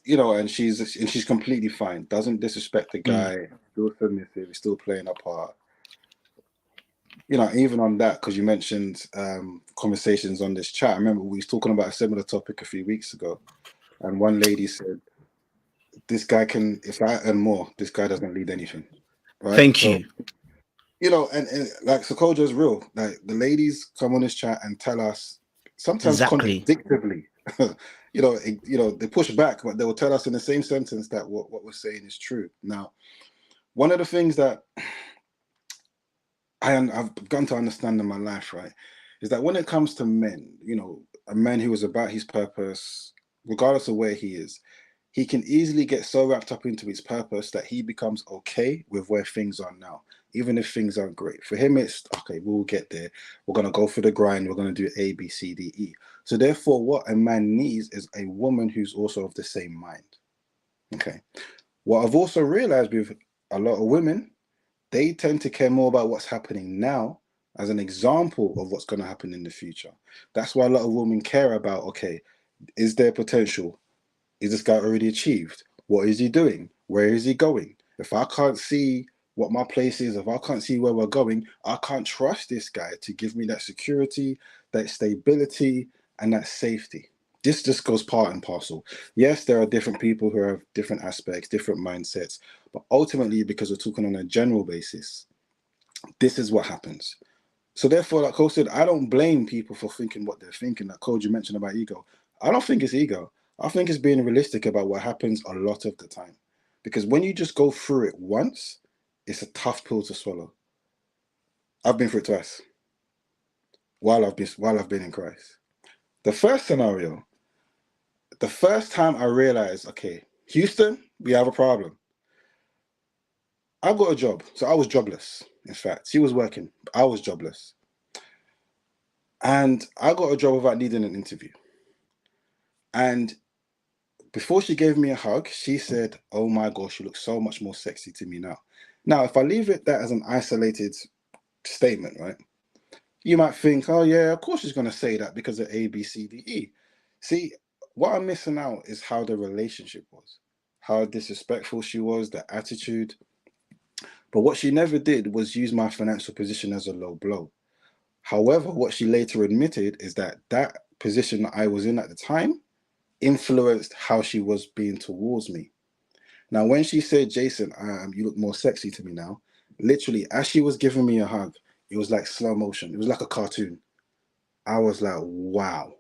and she's completely fine. Doesn't disrespect the guy. Still submissive. Still playing a part. Even on that, because you mentioned conversations on this chat. I remember we was talking about a similar topic a few weeks ago, and one lady said, "This guy can. If I earn more, this guy doesn't lead anything." Right? Thank you. And like Sokoja's real. Like the ladies come on this chat and tell us sometimes contradictively. They push back, but they will tell us in the same sentence that what we're saying is true. Now, one of the things that I've begun to understand in my life, right, is that when it comes to men, a man who is about his purpose, regardless of where he is, he can easily get so wrapped up into his purpose that he becomes okay with where things are now, even if things aren't great. For him, it's okay, we'll get there. We're going to go for the grind. We're going to do A, B, C, D, E. So therefore, what a man needs is a woman who's also of the same mind. Okay. What I've also realized with a lot of women, they tend to care more about what's happening now as an example of what's going to happen in the future. That's why a lot of women care about, okay, is there potential? Is this guy already achieved? What is he doing? Where is he going? If I can't see what my place is, if I can't see where we're going, I can't trust this guy to give me that security, that stability, and that safety. This just goes part and parcel. Yes, there are different people who have different aspects, different mindsets, but ultimately, because we're talking on a general basis, this is what happens. So therefore, like Cole said, I don't blame people for thinking what they're thinking. Like Cole, you mentioned about ego. I don't think it's ego. I think it's being realistic about what happens a lot of the time. Because when you just go through it once, it's a tough pill to swallow. I've been through it twice while I've been in Christ. The first scenario, the first time I realized, okay, Houston, we have a problem. I got a job. So I was jobless. In fact, she was working. I was jobless. And I got a job without needing an interview. And before she gave me a hug, she said, "Oh my gosh, you look so much more sexy to me now." Now, if I leave it that as an isolated statement, right? You might think, oh yeah, of course she's going to say that because of A, B, C, D, E. See, what I'm missing out is how the relationship was, how disrespectful she was, the attitude. But what she never did was use my financial position as a low blow. However, what she later admitted is that that position that I was in at the time influenced how she was being towards me. Now, when she said, Jason, you look more sexy to me now, literally, as she was giving me a hug, it was like slow motion. It was like a cartoon. I was like, wow.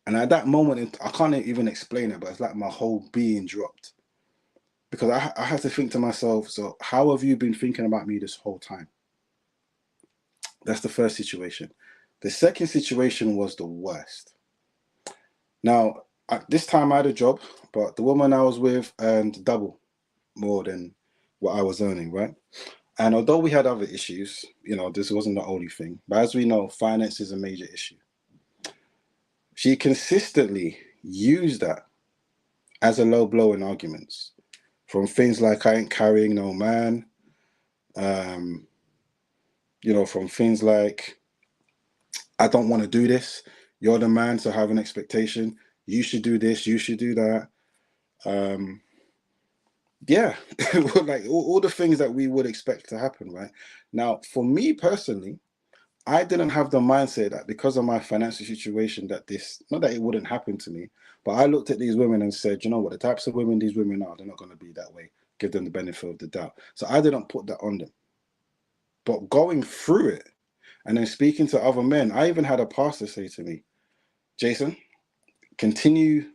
And at that moment, I can't even explain it, but it's like my whole being dropped. Because I had to think to myself, so how have you been thinking about me this whole time? That's the first situation. The second situation was the worst. Now, at this time I had a job, but the woman I was with earned double more than what I was earning, right? And although we had other issues, this wasn't the only thing. But as we know, finance is a major issue. She consistently used that as a low blow in arguments, from things like I ain't carrying no man, from things like I don't want to do this. You're the man, so have an expectation. You should do this. You should do that. Yeah, like all the things that we would expect to happen, right? Now, for me personally, I didn't have the mindset that because of my financial situation that not that it wouldn't happen to me, but I looked at these women and said, you know what, the types of women these women are, they're not going to be that way. Give them the benefit of the doubt. So I didn't put that on them. But going through it and then speaking to other men, I even had a pastor say to me, Jason, continue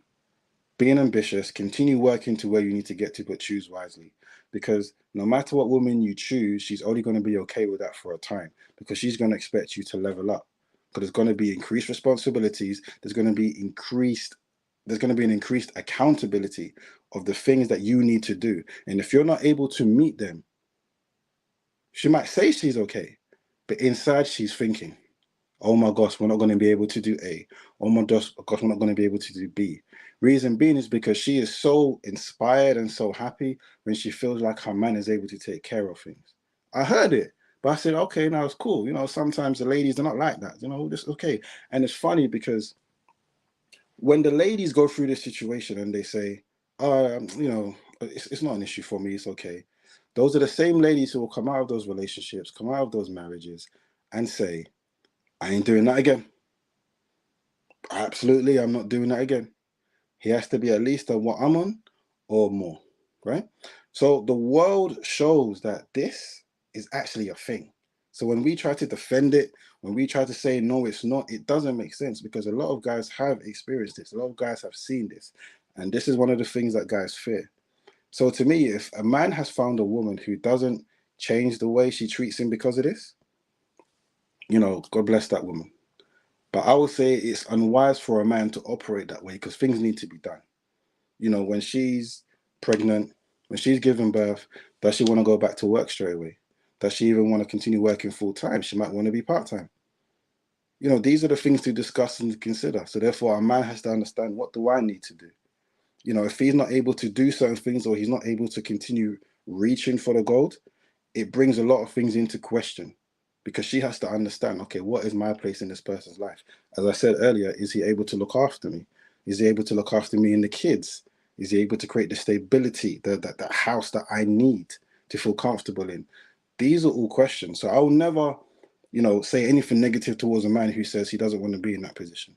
being ambitious, continue working to where you need to get to, but choose wisely. Because no matter what woman you choose, she's only going to be okay with that for a time, because she's going to expect you to level up. Because there's going to be increased responsibilities. There's going to be an increased accountability of the things that you need to do. And if you're not able to meet them, she might say she's okay, but inside she's thinking, oh my gosh, we're not going to be able to do A. Oh my gosh, we're not going to be able to do B. Reason being is because she is so inspired and so happy when she feels like her man is able to take care of things. I heard it, but I said, okay, now it's cool. Sometimes the ladies are not like that. This okay. And it's funny because when the ladies go through this situation and they say, it's not an issue for me, it's okay. Those are the same ladies who will come out of those relationships, come out of those marriages and say, I ain't doing that again. Absolutely, I'm not doing that again. He has to be at least on what I'm on or more, right? So the world shows that this is actually a thing. So when we try to defend it, when we try to say, no, it's not, it doesn't make sense, because a lot of guys have experienced this. A lot of guys have seen this. And this is one of the things that guys fear. So to me, if a man has found a woman who doesn't change the way she treats him because of this, God bless that woman. But I would say it's unwise for a man to operate that way, because things need to be done. When she's pregnant, when she's giving birth, does she want to go back to work straight away? Does she even want to continue working full time? She might want to be part time. These are the things to discuss and consider. So therefore, a man has to understand, what do I need to do? If he's not able to do certain things, or he's not able to continue reaching for the gold, it brings a lot of things into question, because she has to understand, okay, what is my place in this person's life? As I said earlier, is he able to look after me? Is he able to look after me and the kids? Is he able to create the stability, that house that I need to feel comfortable in? These are all questions. So I will never, say anything negative towards a man who says he doesn't want to be in that position.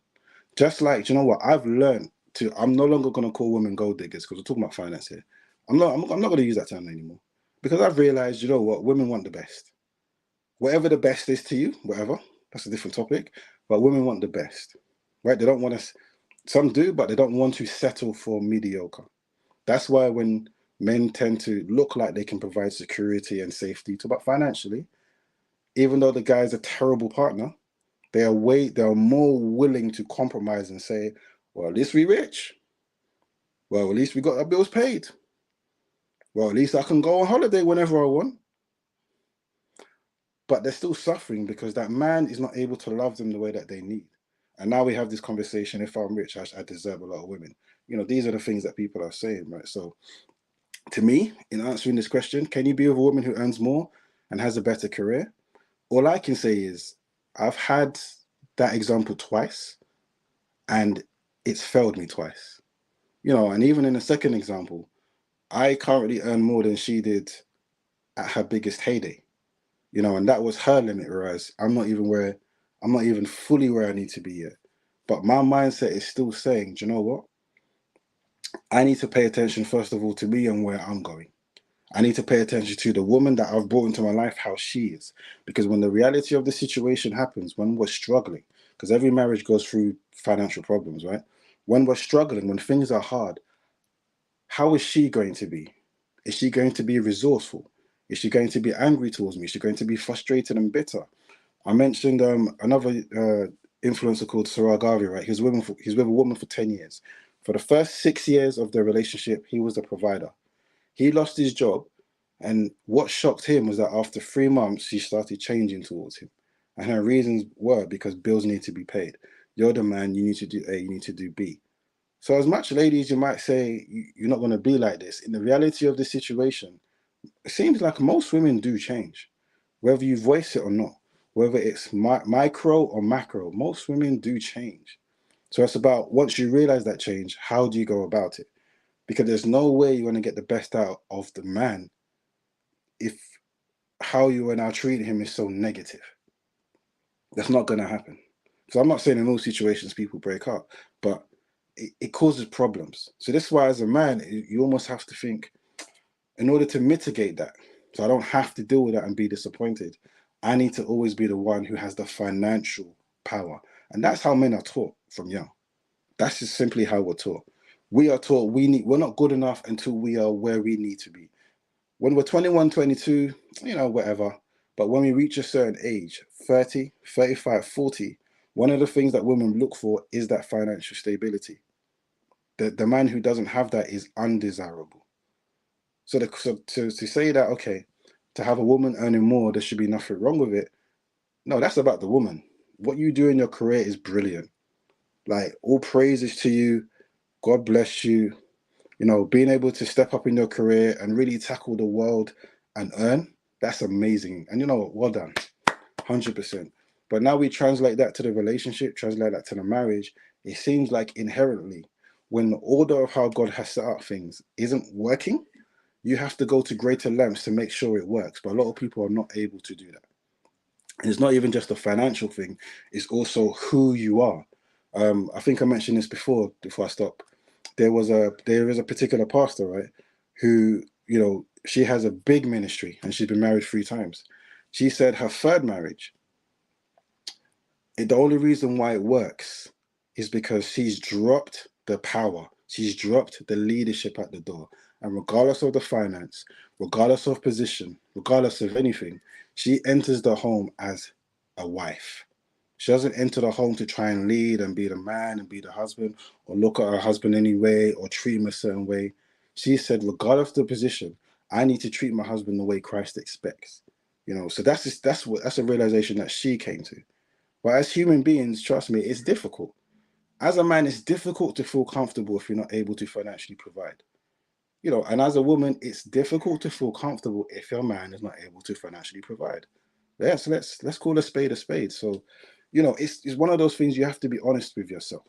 Just like, I've learned I'm no longer going to call women gold diggers, because we're talking about finance here. I'm not going to use that term anymore, because I've realized, women want the best. Whatever the best is to you, whatever, that's a different topic. But women want the best, right? They don't want to, some do, but they don't want to settle for mediocre. That's why when men tend to look like they can provide security and safety, but financially, even though the guy is a terrible partner, they are more willing to compromise and say, well, at least we rich. Well, at least we got our bills paid. Well, at least I can go on holiday whenever I want. But they're still suffering because that man is not able to love them the way that they need. And now we have this conversation, if I'm rich, I deserve a lot of women. These are the things that people are saying, right? So to me, in answering this question, can you be with a woman who earns more and has a better career? All I can say is, I've had that example twice, and it's failed me twice. You know, and even in the second example, I currently earn more than she did at her biggest heyday. You know, and that was her limit, whereas I'm not even fully where I need to be yet. But my mindset is still saying, do you know what? I need to pay attention, first of all, to me and where I'm going. I need to pay attention to the woman that I've brought into my life, how she is. Because when the reality of the situation happens, when we're struggling, because every marriage goes through financial problems, right? When we're struggling, when things are hard, how is she going to be? Is she going to be resourceful? Is she going to be angry towards me? Is she going to be frustrated and bitter? I mentioned another influencer called Sarah Garvey, right? He's with a woman for 10 years. For the first 6 years of their relationship, he was the provider. He lost his job, and what shocked him was that after 3 months, she started changing towards him. And her reasons were because bills need to be paid. You're the man, you need to do A, you need to do B. So as much, ladies, you might say you're not going to be like this. In the reality of the situation, it seems like most women do change, whether you voice it or not, whether it's micro or macro, most women do change. So it's about, once you realize that change, how do you go about it? Because there's no way you're going to get the best out of the man if how you are now treating him is so negative. That's not going to happen. So I'm not saying in all situations people break up, but it causes problems. So this is why, as a man, you almost have to think, in order to mitigate that, so I don't have to deal with that and be disappointed, I need to always be the one who has the financial power. And that's how men are taught from young. That's just simply how we're taught. We are taught we're not good enough until we are where we need to be. When we're 21, 22, you know, whatever. But when we reach a certain age, 30, 35, 40, one of the things that women look for is that financial stability. The man who doesn't have that is undesirable. So to say that, okay, to have a woman earning more, there should be nothing wrong with it. No, that's about the woman. What you do in your career is brilliant. Like, all praises to you. God bless you. You know, being able to step up in your career and really tackle the world and earn, that's amazing. And you know what? Well done. 100%. But now we translate that to the relationship, translate that to the marriage. It seems like inherently, when the order of how God has set up things isn't working, you have to go to greater lengths to make sure it works. But a lot of people are not able to do that. And it's not even just a financial thing, it's also who you are. I think I mentioned this before I stop. There is a particular pastor, right, who, you know, she has a big ministry and she's been married 3 times. She said her third marriage, the only reason why it works is because she's dropped the power. She's dropped the leadership at the door. And regardless of the finance, regardless of position, regardless of anything, she enters the home as a wife. She doesn't enter the home to try and lead and be the man and be the husband, or look at her husband anyway, or treat him a certain way. She said, regardless of the position, I need to treat my husband the way Christ expects. You know, so that's a realization that she came to. But as human beings, trust me, it's difficult. As a man, it's difficult to feel comfortable if you're not able to financially provide. You know, and as a woman, it's difficult to feel comfortable if your man is not able to financially provide. Yeah, so let's call a spade a spade. So, you know, it's one of those things you have to be honest with yourself.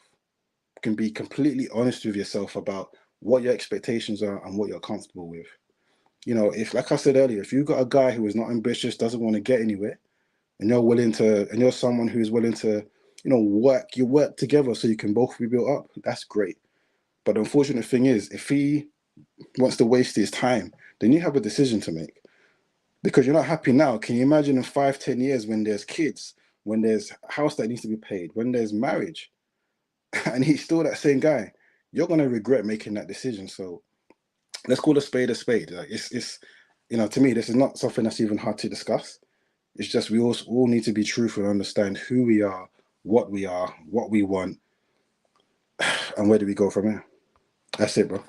You can be completely honest with yourself about what your expectations are and what you're comfortable with. You know, if, like I said earlier, if you've got a guy who is not ambitious, doesn't want to get anywhere, and you're someone who's willing to, you know, work together so you can both be built up, that's great. But the unfortunate thing is, if he wants to waste his time, then you have a decision to make. Because you're not happy now. Can you imagine in 5, 10 years when there's kids, when there's a house that needs to be paid, when there's marriage, and he's still that same guy? You're gonna regret making that decision. So let's call a spade a spade. Like, it's you know, to me, this is not something that's even hard to discuss. It's just we all need to be truthful and understand who we are, what we want, and where do we go from here. That's it, bro.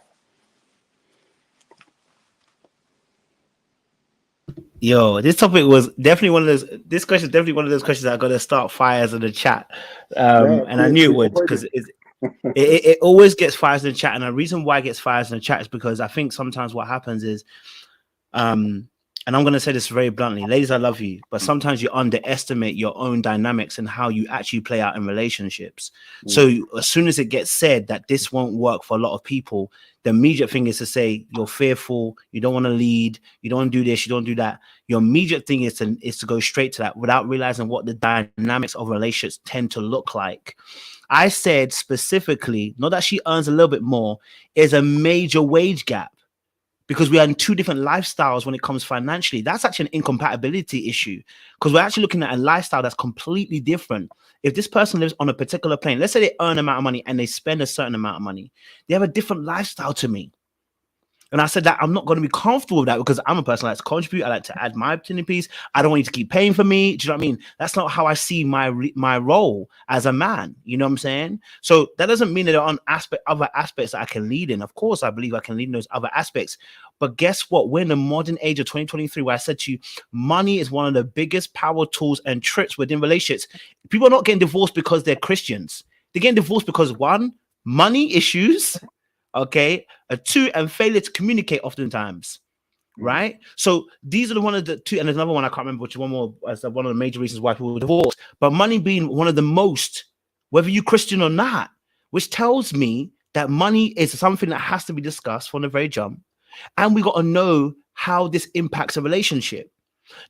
Yo, this topic was definitely one of those. This question is definitely one of those questions that are going to start fires in the chat, Yeah, and I knew it would, because it always gets fires in the chat. And the reason why it gets fires in the chat is because I think sometimes what happens is, and I'm going to say this very bluntly, ladies, I love you, but sometimes you underestimate your own dynamics and how you actually play out in relationships. So as soon as it gets said that this won't work for a lot of people, the immediate thing is to say you're fearful, you don't want to lead, you don't want to do this, you don't do that. Your immediate thing is to go straight to that without realizing what the dynamics of relationships tend to look like. I said specifically, not that she earns a little bit more, is a major wage gap, because we are in two different lifestyles when it comes financially. That's actually an incompatibility issue, because we're actually looking at a lifestyle that's completely different. If this person lives on a particular plane, let's say they earn an amount of money and they spend a certain amount of money, they have a different lifestyle to me. And I said that I'm not going to be comfortable with that, because I'm a person that likes to contribute. I like to add my opinion piece. I don't want you to keep paying for me. Do you know what I mean? That's not how I see my role as a man. You know what I'm saying? So that doesn't mean that there aren't other aspects that I can lead in. Of course, I believe I can lead in those other aspects. But guess what? We're in the modern age of 2023, where I said to you, money is one of the biggest power tools and tricks within relationships. People are not getting divorced because they're Christians. They're getting divorced because, one, money issues. Okay, two, and failure to communicate oftentimes, right? So these are the one of the two, and there's another one I can't remember, which is one more as one of the major reasons why people divorce. But money being one of the most, whether you're Christian or not, which tells me that money is something that has to be discussed from the very jump, and we got to know how this impacts a relationship.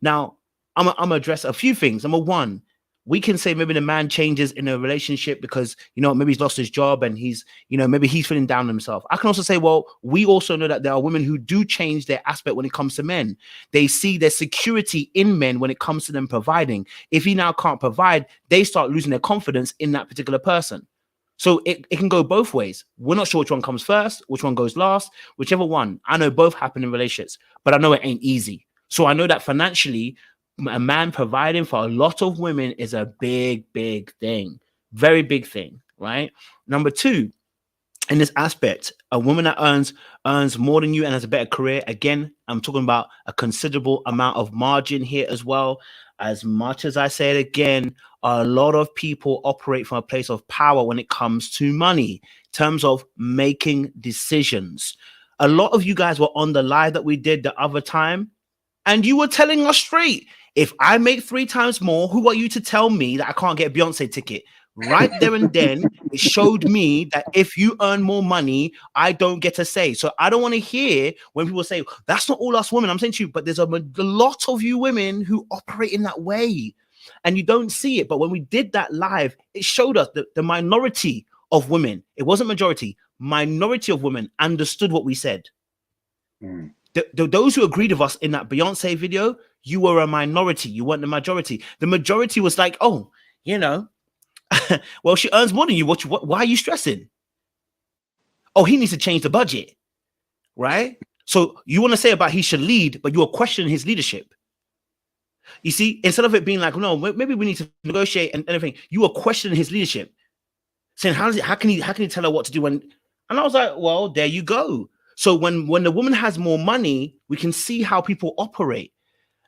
Now, I'm gonna address a few things. Number one, we can say maybe the man changes in a relationship because, you know, maybe he's lost his job and he's, you know, maybe he's feeling down on himself. I can also say, well, we also know that there are women who do change their aspect when it comes to men. They see their security in men when it comes to them providing. If he now can't provide, they start losing their confidence in that particular person. So it can go both ways. We're not sure which one comes first, which one goes last, whichever one. I know both happen in relationships, but I know it ain't easy. So I know that financially, a man providing for a lot of women is a big, big thing. Very big thing, right? Number two, in this aspect, a woman that earns more than you and has a better career, again, I'm talking about a considerable amount of margin here as well. As much as I say it again, a lot of people operate from a place of power when it comes to money, in terms of making decisions. A lot of you guys were on the live that we did the other time, and you were telling us straight, if I make 3 times more, who are you to tell me that I can't get a Beyonce ticket? Right there and then, it showed me that if you earn more money, I don't get a say. So I don't want to hear when people say, that's not all us women. I'm saying to you, but there's a lot of you women who operate in that way, and you don't see it. But when we did that live, it showed us that the minority of women, it wasn't majority, minority of women understood what we said. Those who agreed with us in that Beyonce video, you were a minority. You weren't the majority. The majority was like, oh, you know, well, she earns more than you. Why are you stressing? Oh, he needs to change the budget, right? So you want to say about he should lead, but you are questioning his leadership. You see, instead of it being like, no, maybe we need to negotiate and everything, you are questioning his leadership, saying, how can he tell her what to do? And I was like, well, there you go. So when the woman has more money, we can see how people operate.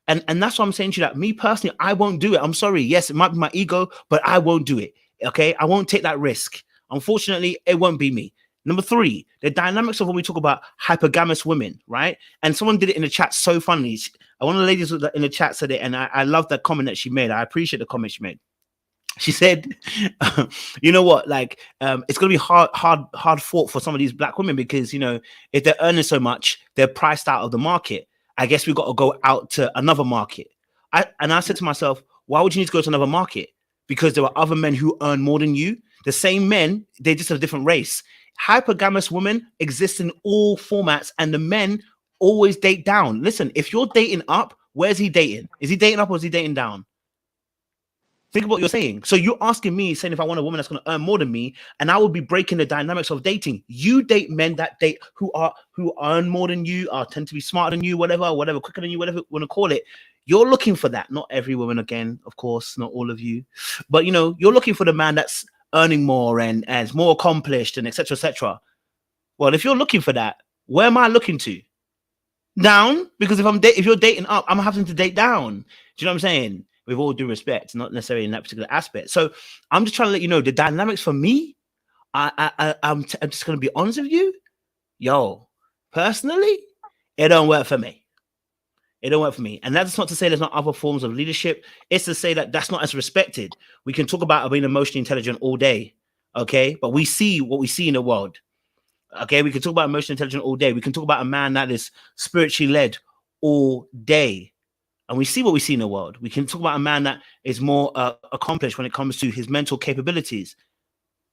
And that's what I'm saying to you, that me personally, I won't do it. I'm sorry. Yes, it might be my ego, but I won't do it. Okay. I won't take that risk. Unfortunately, it won't be me. Number 3, the dynamics of when we talk about hypergamous women, right? And someone did it in the chat so funny. One of the ladies in the chat said it, and I love that comment that she made. I appreciate the comment she made. She said, you know what, like, it's going to be hard fought for some of these black women, because, you know, if they're earning so much, they're priced out of the market. I guess we've got to go out to another market. I said to myself, why would you need to go to another market? Because there are other men who earn more than you. The same men, they just have a different race. Hypergamous women exist in all formats, and the men always date down. Listen, if you're dating up, where's he dating? Is he dating up or is he dating down? Think about what you're saying. So you're asking me, saying if I want a woman that's going to earn more than me, and I would be breaking the dynamics of dating. You date men that date who earn more than you, tend to be smarter than you, whatever, quicker than you, whatever you want to call it. You're looking for that. Not every woman, again, of course, not all of you, but you know, you're looking for the man that's earning more and is more accomplished and etc. etc. Well, if you're looking for that, where am I looking to? Down, because if you're dating up, I'm having to date down. Do you know what I'm saying? With all due respect, not necessarily in that particular aspect. So I'm just trying to let you know the dynamics for me. I'm just going to be honest with you. Yo, personally, it don't work for me. It don't work for me. And that's not to say there's not other forms of leadership. It's to say that that's not as respected. We can talk about being emotionally intelligent all day, okay? But we see what we see in the world, okay? We can talk about emotionally intelligent all day. We can talk about a man that is spiritually led all day, and we see what we see in the world. We can talk about a man that is more accomplished when it comes to his mental capabilities.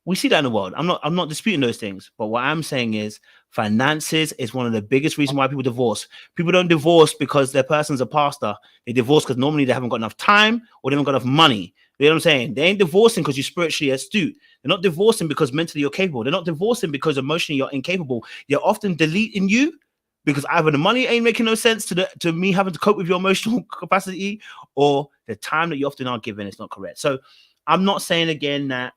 We see that in the world. I'm not disputing those things. But what I'm saying is finances is one of the biggest reasons why people divorce. People don't divorce because their person's a pastor. They divorce because normally they haven't got enough time or they haven't got enough money. You know what I'm saying? They ain't divorcing because you're spiritually astute. They're not divorcing because mentally you're capable. They're not divorcing because emotionally you're incapable. They're often deleting you because either the money ain't making no sense to me having to cope with your emotional capacity, or the time that you often are given is not correct. So I'm not saying again that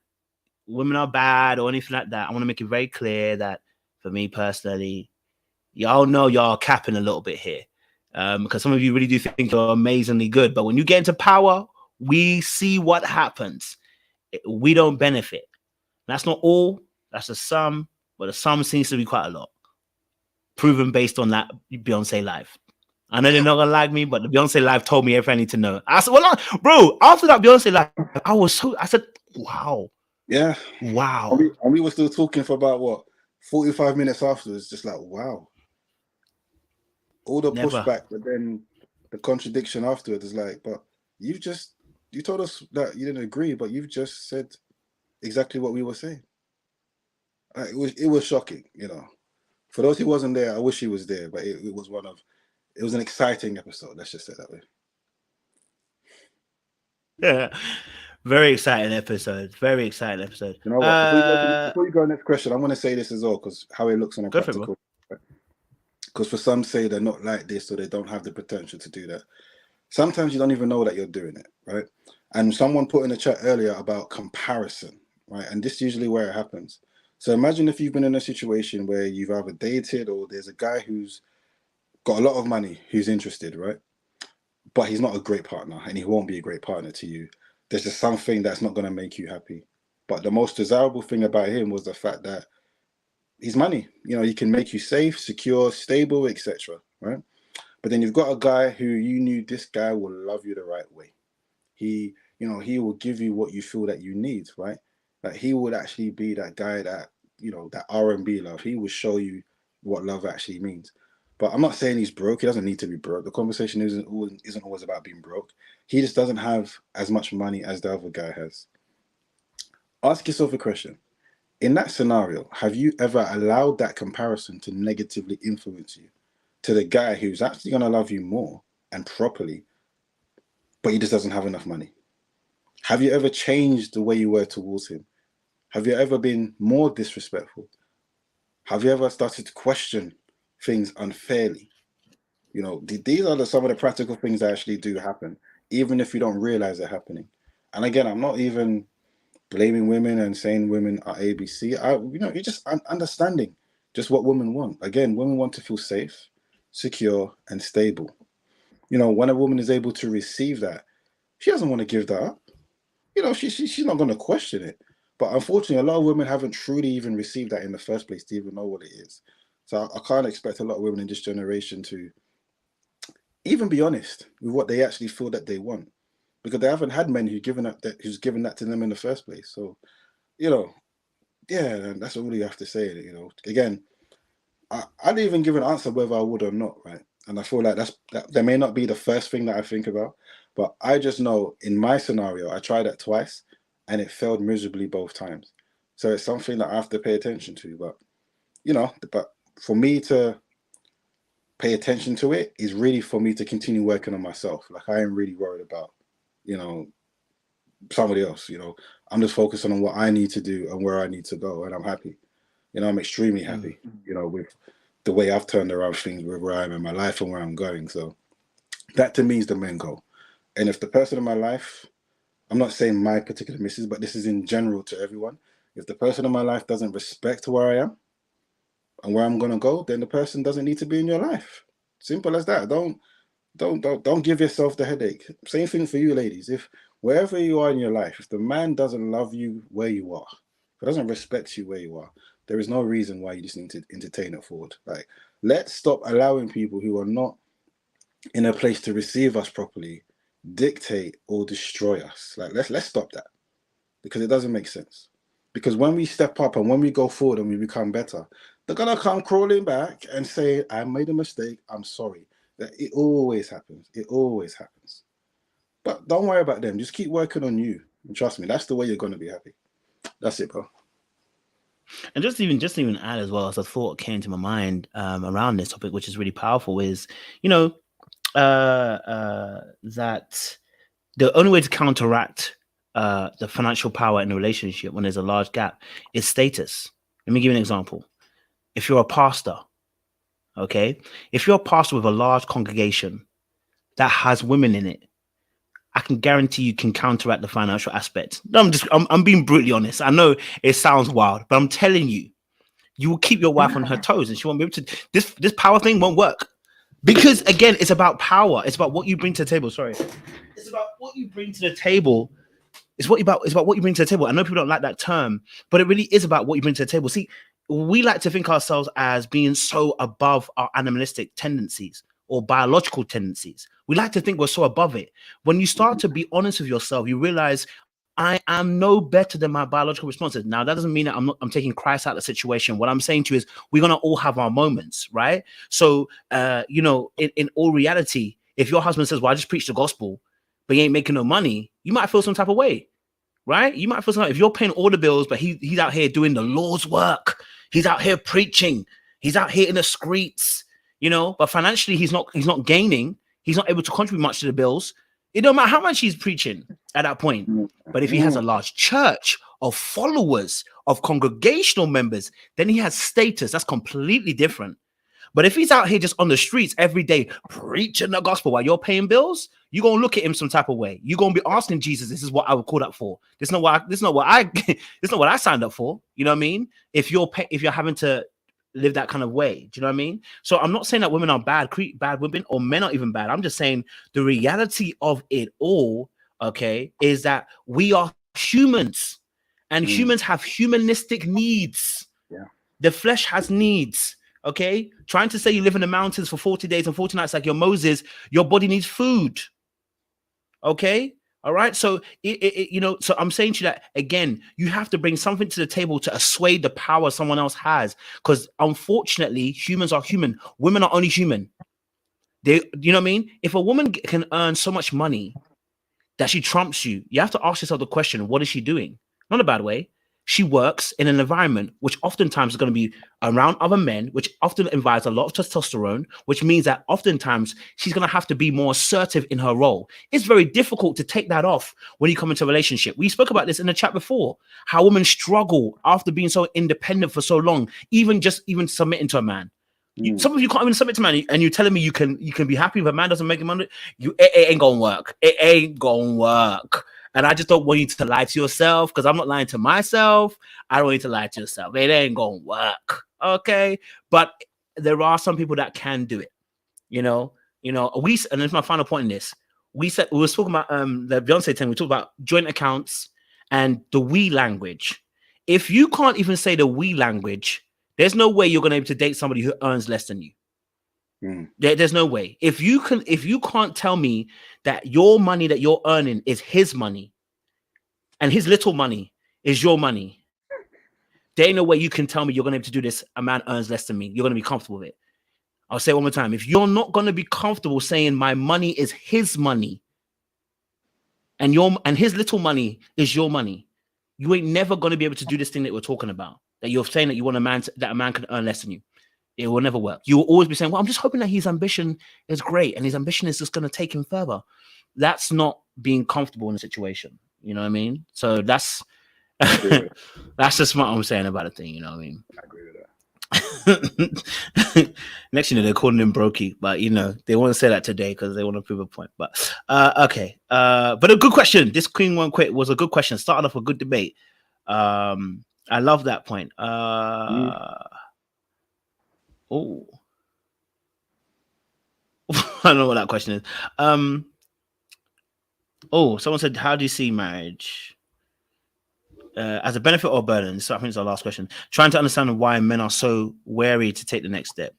women are bad or anything like that. I want to make it very clear that for me personally, y'all know y'all capping a little bit here, because some of you really do think you're amazingly good. But when you get into power, we see what happens. We don't benefit. That's not all. That's a sum, but the sum seems to be quite a lot. Proven based on that Beyonce live. I know they're not gonna like me, but the Beyonce live told me everything I need to know. I said, well, bro, after that Beyonce live, I said, wow. Yeah. Wow. And we were still talking for about what, 45 minutes afterwards, just like, wow. All the pushback, but then the contradiction afterwards is like, but you told us that you didn't agree, but you've just said exactly what we were saying. It was shocking, you know. For those who wasn't there, I wish he was there, but it was an exciting episode. Let's just say it that way. Yeah. Very exciting episode. Very exciting episode. You know what? Before you go next question, I want to say this as well, because how it looks on a practical. Because for some say they're not like this, or they don't have the potential to do that. Sometimes you don't even know that you're doing it, right? And someone put in the chat earlier about comparison, right? And this is usually where it happens. So imagine if you've been in a situation where you've either dated or there's a guy who's got a lot of money who's interested, right? But he's not a great partner and he won't be a great partner to you. There's just something that's not going to make you happy. But the most desirable thing about him was the fact that he's money. You know, he can make you safe, secure, stable, etc. Right? But then you've got a guy who you knew this guy will love you the right way. He will give you what you feel that you need, right? Like he would actually be that guy that, that R&B love. He will show you what love actually means. But I'm not saying he's broke. He doesn't need to be broke. The conversation isn't always about being broke. He just doesn't have as much money as the other guy has. Ask yourself a question. In that scenario, have you ever allowed that comparison to negatively influence you to the guy who's actually going to love you more and properly, but he just doesn't have enough money? Have you ever changed the way you were towards him? Have you ever been more disrespectful? Have you ever started to question things unfairly? These are some of the practical things that actually do happen, even if you don't realize they're happening. And again, I'm not even blaming women and saying women are ABC. You're just understanding just what women want. Again, women want to feel safe, secure, and stable. When a woman is able to receive that, she doesn't want to give that up. She's not going to question it. But unfortunately, a lot of women haven't truly even received that in the first place to even know what it is. So I can't expect a lot of women in this generation to even be honest with what they actually feel that they want, because they haven't had men who's given that to them in the first place. So, yeah, that's all you have to say. Again, I didn't even give an answer whether I would or not, right? And I feel like that may not be the first thing that I think about, but I just know in my scenario, I tried that twice and it failed miserably both times. So it's something that I have to pay attention to. But for me to pay attention to it is really for me to continue working on myself. Like I am really worried about, somebody else. I'm just focusing on what I need to do and where I need to go, and I'm happy. I'm extremely happy, with the way I've turned around things, with where I am in my life and where I'm going. So that to me is the main goal. And if the person in my life, I'm not saying my particular missus, but this is in general to everyone. If the person in my life doesn't respect where I am and where I'm going to go, then the person doesn't need to be in your life. Simple as that. Don't give yourself the headache. Same thing for you ladies. If wherever you are in your life, if the man doesn't love you where you are, if he doesn't respect you where you are, there is no reason why you just need to entertain it forward. Like, let's stop allowing people who are not in a place to receive us properly, dictate or destroy us. Like let's stop that, because it doesn't make sense. Because when we step up and when we go forward and we become better, they're gonna come crawling back and say, I made a mistake, I'm sorry. That it always happens. It always happens. But don't worry about them. Just keep working on you. And trust me, that's the way you're gonna be happy. That's it, bro. And just even add as well, as a thought came to my mind around this topic, which is really powerful, is that the only way to counteract the financial power in a relationship when there's a large gap is status. Let me give you an example. If you're a pastor, okay, if you're a pastor with a large congregation that has women in it, I can guarantee you can counteract the financial aspect. I'm being brutally honest. I know it sounds wild, but I'm telling you, you will keep your wife on her toes, and she won't be able to. This power thing won't work, because again, it's about power. It's about what you bring to the table. Sorry, it's about what you bring to the table. It's about what you bring to the table. I know people don't like that term, but it really is about what you bring to the table. See, we like to think ourselves as being so above our animalistic tendencies or biological tendencies. We like to think we're so above it. When you start to be honest with yourself, you realize I am no better than my biological responses. Now, that doesn't mean that I'm taking Christ out of the situation. What I'm saying to you is we're going to all have our moments, right? So, in all reality, if your husband says, well, I just preach the gospel, but he ain't making no money, you might feel some type of way, right? You might feel some, if you're paying all the bills, but he's out here doing the Lord's work. He's out here preaching. He's out here in the streets, but financially he's not gaining. He's not able to contribute much to the bills. It don't matter how much he's preaching at that point. But if he has a large church of followers, of congregational members, then he has status. That's completely different. But if he's out here just on the streets every day preaching the gospel while you're paying bills, you're gonna look at him some type of way. You're gonna be asking Jesus, "This is what I would call that for. This is not what I signed up for." You know what I mean? If you're having to live that kind of way, do you know what I mean? So I'm not saying that women are bad women, or men are even bad. I'm just saying the reality of it all, okay, is that we are humans, and humans have humanistic needs. Yeah. The flesh has needs. Okay, trying to say you live in the mountains for 40 days and 40 nights like you're Moses, your body needs food. Okay, all right. So so I'm saying to you that again, you have to bring something to the table to assuage the power someone else has, because unfortunately, humans are human. Women are only human. You know what I mean? If a woman can earn so much money that she trumps you, you have to ask yourself the question: what is she doing? Not in a bad way. She works in an environment which oftentimes is going to be around other men, which often involves a lot of testosterone, which means that oftentimes she's going to have to be more assertive in her role. It's very difficult to take that off when you come into a relationship. We spoke about this in the chat before, how women struggle after being so independent for so long, even submitting to a man. Some of you can't even submit to a man, and you're telling me you can be happy if a man doesn't make money. It ain't gonna work. It ain't gonna work. And I just don't want you to lie to yourself, because I'm not lying to myself. I don't want you to lie to yourself. It ain't gonna work. Okay. But there are some people that can do it. And that's my final point in this. We were talking about the Beyonce thing. We talked about joint accounts and the we language. If you can't even say the we language, there's no way you're gonna be able to date somebody who earns less than you. There's no way. If you can't tell me that your money that you're earning is his money and his little money is your money, there ain't no way you can tell me you're going to be able to do this. A man earns less than me. You're going to be comfortable with it. I'll say it one more time. If you're not going to be comfortable saying my money is his money and his little money is your money, you ain't never going to be able to do this thing that we're talking about, that you're saying that you want that a man can earn less than you. It will never work. You will always be saying, well, I'm just hoping that his ambition is great and his ambition is just going to take him further. That's not being comfortable in a situation. You know what I mean? So that's just what I'm saying about the thing. You know what I mean? I agree with that. Next, they're calling him brokey, but they want to say that today because they want to prove a point. But okay. But a good question. This Queen Won't Quit was a good question. Started off a good debate. I love that point. Oh, I don't know what that question is. Someone said, how do you see marriage as a benefit or burden? So I think it's our last question. Trying to understand why men are so wary to take the next step.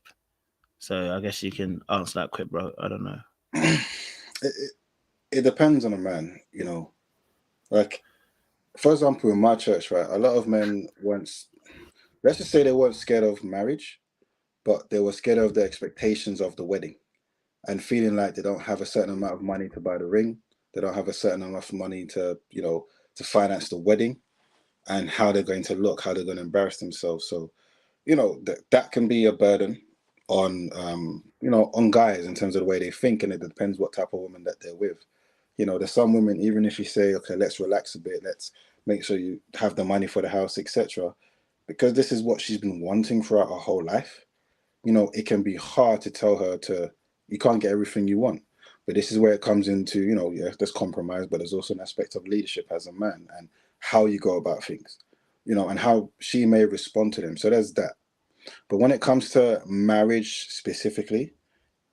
So I guess you can answer that quick, bro. I don't know. it depends on a man, you know. Like, for example, in my church, right, a lot of men once, let's just say they weren't scared of marriage, but they were scared of the expectations of the wedding and feeling like they don't have a certain amount of money to buy the ring. They don't have a certain amount of money to, you know, to finance the wedding and how they're going to look, how they're going to embarrass themselves. So, you know, that can be a burden on, you know, on guys in terms of the way they think. And it depends what type of woman that they're with. You know, there's some women, even if you say, okay, let's relax a bit, let's make sure you have the money for the house, etc., because this is what she's been wanting throughout her whole life. You know, it can be hard to tell her to, you can't get everything you want. But this is where it comes into, you know, yeah, there's compromise, but there's also an aspect of leadership as a man and how you go about things, you know, and how she may respond to them. So there's that. But when it comes to marriage specifically,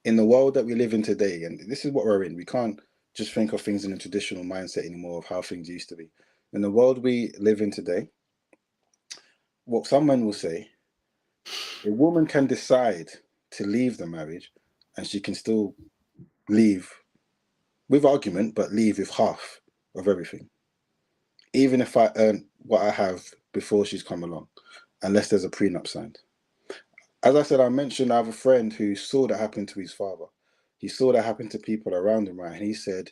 in the world that we live in today, and this is what we're in, we can't just think of things in a traditional mindset anymore of how things used to be. In the world we live in today, what some men will say, a woman can decide to leave the marriage and she can still leave with argument, but leave with half of everything. Even if I earn what I have before she's come along, unless there's a prenup signed. As I said, I mentioned I have a friend who saw that happen to his father. He saw that happen to people around him, right? And he said,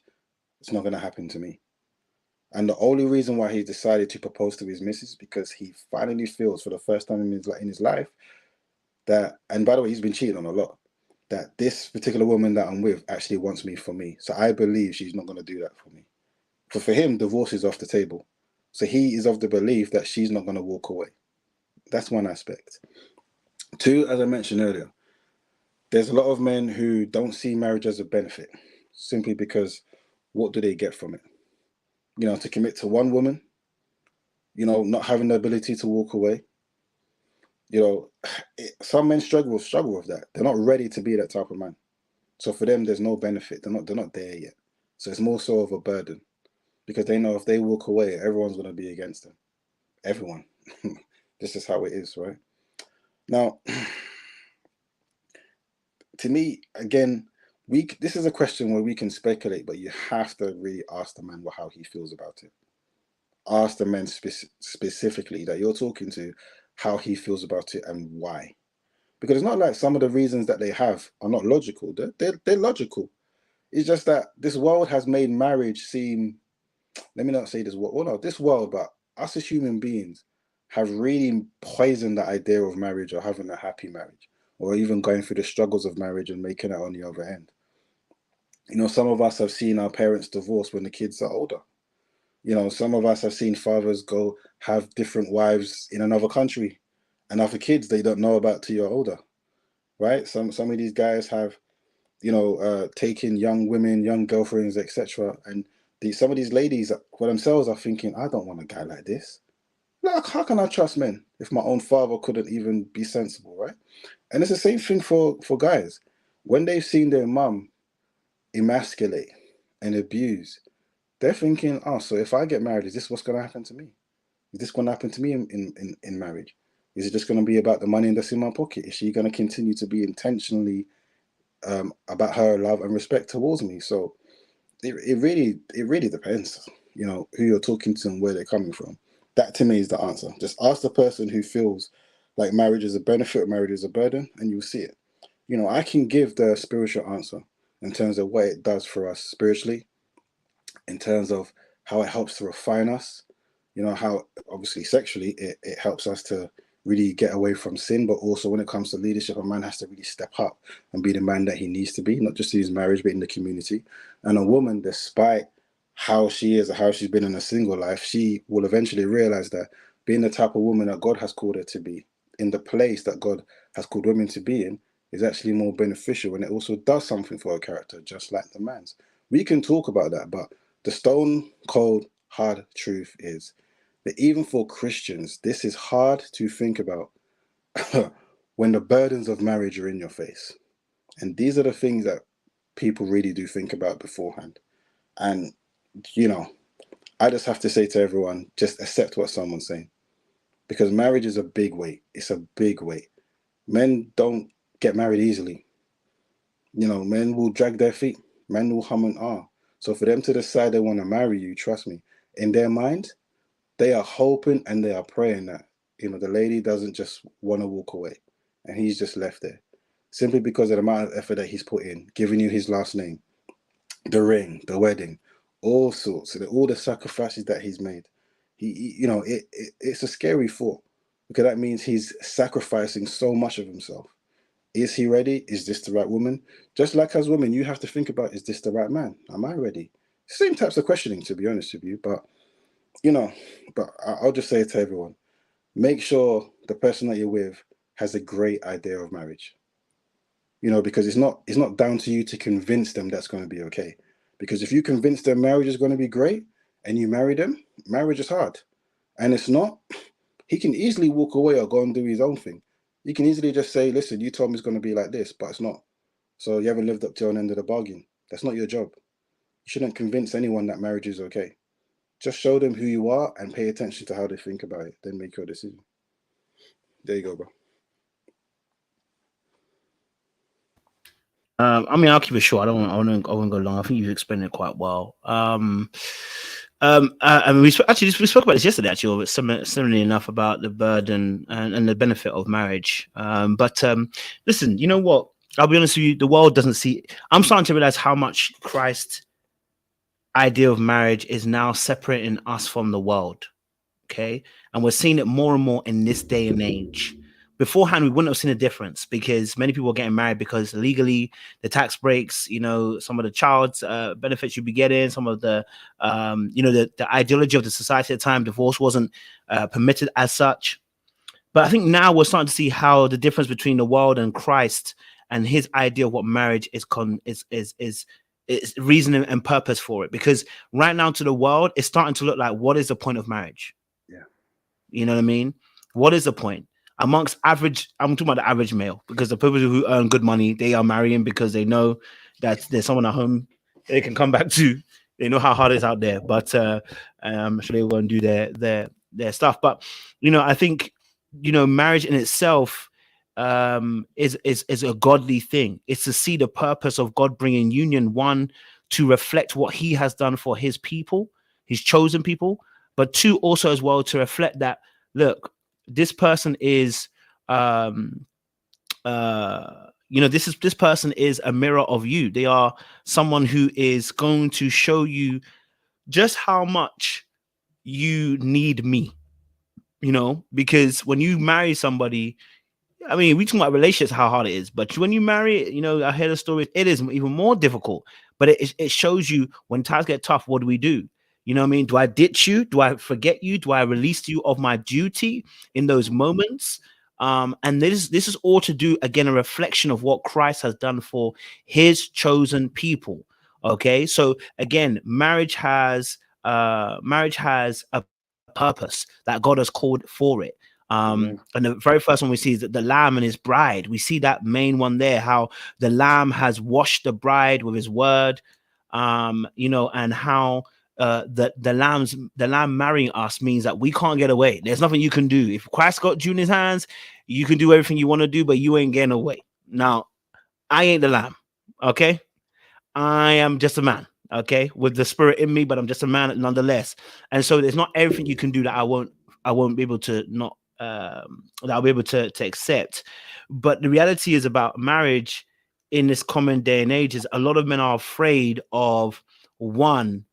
it's not going to happen to me. And the only reason why he decided to propose to his missus because he finally feels for the first time in his life that, and by the way, he's been cheated on a lot, that this particular woman that I'm with actually wants me for me. So I believe she's not going to do that for me. For him, divorce is off the table. So he is of the belief that she's not going to walk away. That's one aspect. Two, as I mentioned earlier, there's a lot of men who don't see marriage as a benefit simply because what do they get from it? You know, to commit to one woman, you know, not having the ability to walk away. You know, some men struggle with that. They're not ready to be that type of man. So for them, there's no benefit. They're not there yet. So it's more so of a burden because they know if they walk away, everyone's going to be against them. Everyone. This is how it is, right? Now, to me, again, this is a question where we can speculate, but you have to really ask the man how he feels about it. Ask the man specifically that you're talking to how he feels about it and why. Because it's not like some of the reasons that they have are not logical. They're logical. It's just that this world has made marriage seem, let me not say this world, well, no, this world, but us as human beings have really poisoned the idea of marriage or having a happy marriage or even going through the struggles of marriage and making it on the other end. You know, some of us have seen our parents divorce when the kids are older. You know, some of us have seen fathers go have different wives in another country and other kids they don't know about till you're older, right? Some of these guys have, you know, taken young women, young girlfriends, etc. And some of these ladies for themselves are thinking, I don't want a guy like this. Like, how can I trust men if my own father couldn't even be sensible, right? And it's the same thing for guys. When they've seen their mum emasculate and abuse, they're thinking, oh, so if I get married, is this what's going to happen to me? Is this going to happen to me in marriage? Is it just going to be about the money that's in my pocket? Is she going to continue to be intentionally about her love and respect towards me? So it really depends, you know, who you're talking to and where they're coming from. That to me is the answer. Just ask the person who feels like marriage is a benefit or marriage is a burden, and you'll see it. You know, I can give the spiritual answer in terms of what it does for us spiritually, in terms of how it helps to refine us, you know, how obviously sexually it helps us to really get away from sin, but also when it comes to leadership, a man has to really step up and be the man that he needs to be, not just in his marriage, but in the community. And a woman, despite how she is or how she's been in a single life, she will eventually realize that being the type of woman that God has called her to be, in the place that God has called women to be in, is actually more beneficial, and it also does something for her character, just like the man's. We can talk about that, but the stone cold hard truth is that even for Christians, this is hard to think about when the burdens of marriage are in your face. And these are the things that people really do think about beforehand. And, you know, I just have to say to everyone, just accept what someone's saying. Because marriage is a big weight. It's a big weight. Men don't get married easily. You know, men will drag their feet. Man will hum and ah. So for them to decide they want to marry you, trust me, in their mind, they are hoping and they are praying that, the lady doesn't just want to walk away and he's just left there. Simply because of the amount of effort that he's put in, giving you his last name, the ring, the wedding, all sorts, all the sacrifices that he's made. It's a scary thought, because that means he's sacrificing so much of himself. Is he ready? Is this the right woman? Just like as women, you have to think about, is this the right man? Am I ready? Same types of questioning, to be honest with you. But, I'll just say it to everyone. Make sure the person that you're with has a great idea of marriage. Because it's not down to you to convince them that's going to be okay. Because if you convince them marriage is going to be great and you marry them, marriage is hard. And it's not, he can easily walk away or go and do his own thing. You can easily just say, listen, you told me it's going to be like this, but it's not. So you haven't lived up to your end of the bargain. That's not your job. You shouldn't convince anyone that marriage is okay. Just show them who you are and pay attention to how they think about it. Then make your decision. There you go, bro. I'll keep it short. I won't go long. I think you've explained it quite well. We spoke about this yesterday, actually, similarly enough, about the burden and the benefit of marriage. Listen, you know what? I'll be honest with you. The world doesn't see. I'm starting to realize how much Christ's idea of marriage is now separating us from the world. Okay, and we're seeing it more and more in this day and age. Beforehand, we wouldn't have seen a difference, because many people are getting married because legally the tax breaks, some of the child's benefits you'd be getting, some of the, the ideology of the society at the time, divorce wasn't permitted as such. But I think now we're starting to see how the difference between the world and Christ and his idea of what marriage is reason and purpose for it. Because right now to the world, it's starting to look like, what is the point of marriage? Yeah. You know what I mean? What is the point? Amongst average, I'm talking about the average male, because the people who earn good money, they are marrying because they know that there's someone at home they can come back to. They know how hard it's out there, but I'm sure they will do their stuff. But I think marriage in itself is a godly thing. It's to see the purpose of God bringing union, one, to reflect what He has done for His people, His chosen people, but two, also as well to reflect that, look, this person is this person is a mirror of you. They are someone who is going to show you just how much you need me, because when you marry somebody, I mean, we talk about relationships, how hard it is, but when you marry, I hear the stories, it is even more difficult, but it shows you when times get tough, what do we do? You know what I mean? Do I ditch you? Do I forget you? Do I release you of my duty in those moments? And this is all to do, again, a reflection of what Christ has done for His chosen people. Okay, so again, marriage has a purpose that God has called for it. And the very first one we see is that the Lamb and His bride. We see that main one there, how the Lamb has washed the bride with His word, and how the lamb marrying us means that we can't get away. There's nothing you can do. If Christ got you in His hands, you can do everything you want to do, but you ain't getting away. Now, I ain't the lamb, okay? I am just a man, okay, with the Spirit in me, but I'm just a man nonetheless. And so there's not everything you can do that I won't be able to not that I'll be able to accept. But the reality is about marriage in this common day and age is a lot of men are afraid of, one,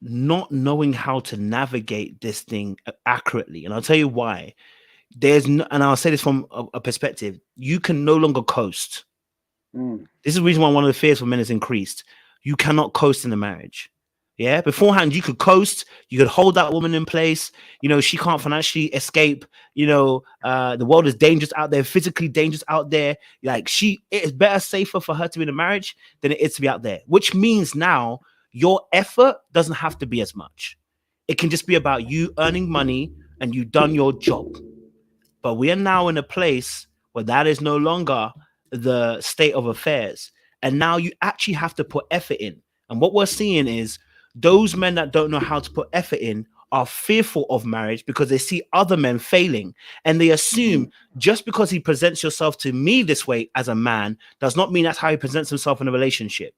not knowing how to navigate this thing accurately. And I'll tell you why. And I'll say this from a perspective, you can no longer coast. This is the reason why one of the fears for men is increased. You cannot coast in a marriage. Yeah, beforehand you could coast, you could hold that woman in place. She can't financially escape. The world is dangerous out there, physically dangerous out there. Like it is better, safer for her to be in a marriage than it is to be out there. Which means now your effort doesn't have to be as much. It can just be about you earning money and you done your job. But we are now in a place where that is no longer the state of affairs. And now you actually have to put effort in. And what we're seeing is those men that don't know how to put effort in are fearful of marriage because they see other men failing. And they assume just because he presents yourself to me this way as a man does not mean that's how he presents himself in a relationship.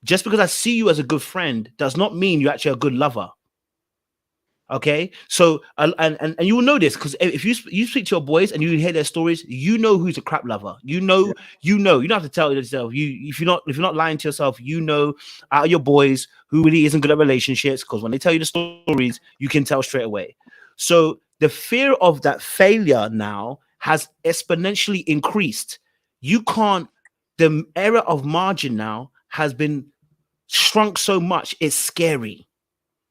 Just because I see you as a good friend does not mean you're actually a good lover. Okay, so and you will know this because if you speak to your boys and you hear their stories, you know who's a crap lover. You know, you don't have to tell yourself. If you're not lying to yourself, you know out of your boys who really isn't good at relationships, because when they tell you the stories, you can tell straight away. So the fear of that failure now has exponentially increased. You can't. The era of margin now has been shrunk so much. It's scary.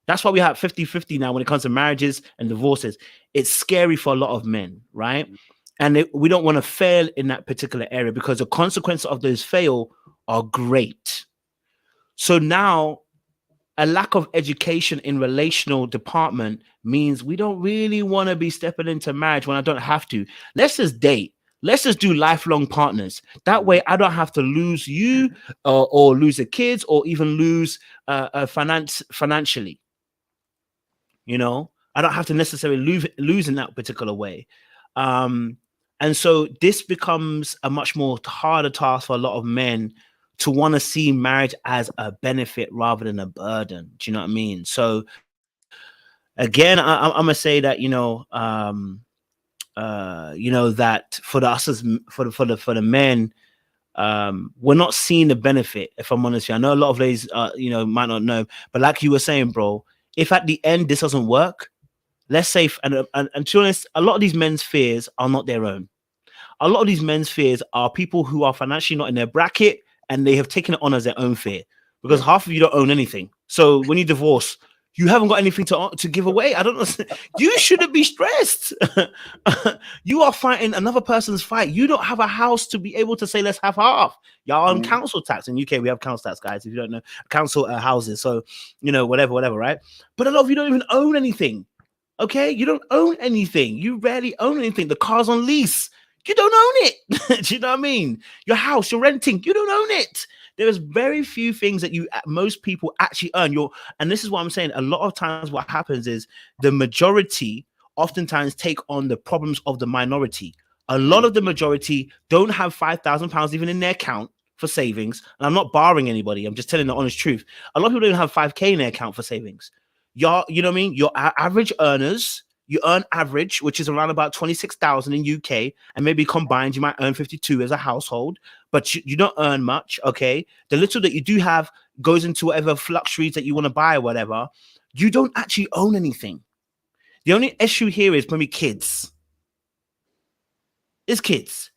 That's why we have 50-50 now when it comes to marriages and divorces. It's scary for a lot of men, right? And we don't want to fail in that particular area because the consequences of those fail are great. So now a lack of education in relational department means we don't really want to be stepping into marriage when I don't have to. Let's just date. Let's just do lifelong partners. That way, I don't have to lose you or lose the kids or even lose financially. You know, I don't have to necessarily lose in that particular way. And so this becomes a much more harder task for a lot of men to want to see marriage as a benefit rather than a burden. Do you know what I mean? So again, I'm gonna say that that for us as for the men, we're not seeing the benefit. If I'm honest, I know a lot of ladies, might not know, but like you were saying, bro, if at the end this doesn't work, let's say, and to be honest, a lot of these men's fears are not their own. A lot of these men's fears are people who are financially not in their bracket and they have taken it on as their own fear because half of you don't own anything. So when you divorce, you haven't got anything to give away. I don't know. You shouldn't be stressed. You are fighting another person's fight. You don't have a house to be able to say, let's have half. Y'all on council tax. In UK, we have council tax, guys, if you don't know. Council houses. So, whatever, right? But a lot of you don't even own anything. Okay? You don't own anything. You rarely own anything. The car's on lease. You don't own it. Do you know what I mean? Your house, you're renting. You don't own it. There's very few things that most people actually earn. And this is what I'm saying. A lot of times what happens is the majority oftentimes take on the problems of the minority. A lot of the majority don't have £5,000 even in their account for savings. And I'm not barring anybody. I'm just telling the honest truth. A lot of people don't have 5K in their account for savings. You know what I mean? Your average earners, you earn average, which is around about 26,000 in UK, and maybe combined you might earn 52 as a household, but you don't earn much. Okay, the little that you do have goes into whatever luxuries that you want to buy or whatever. You don't actually own anything. The only issue here is maybe kids. It's kids.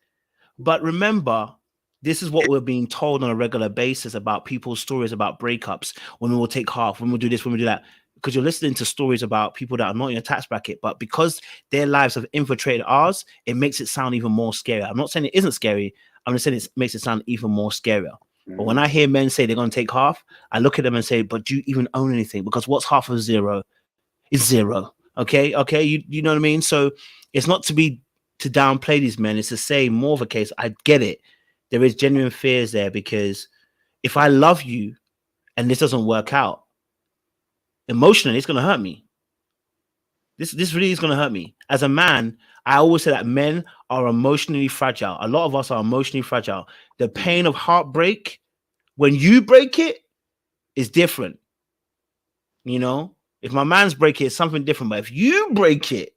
But remember, this is what we're being told on a regular basis about people's stories about breakups, when we will take half, when we'll do this, when we do that. Because you're listening to stories about people that are not in your tax bracket, but because their lives have infiltrated ours, it makes it sound even more scary. I'm not saying it isn't scary. I'm just saying it makes it sound even more scarier. But when I hear men say they're going to take half, I look at them and say, but do you even own anything? Because what's half of zero is zero. Okay. You know what I mean? So it's not to downplay these men. It's to say more of a case. I get it. There is genuine fears there, because if I love you and this doesn't work out, emotionally, it's going to hurt me. This really is going to hurt me. As a man, I always say that men are emotionally fragile. A lot of us are emotionally fragile. The pain of heartbreak, when you break it, is different. If my man's break it, it's something different. But if you break it,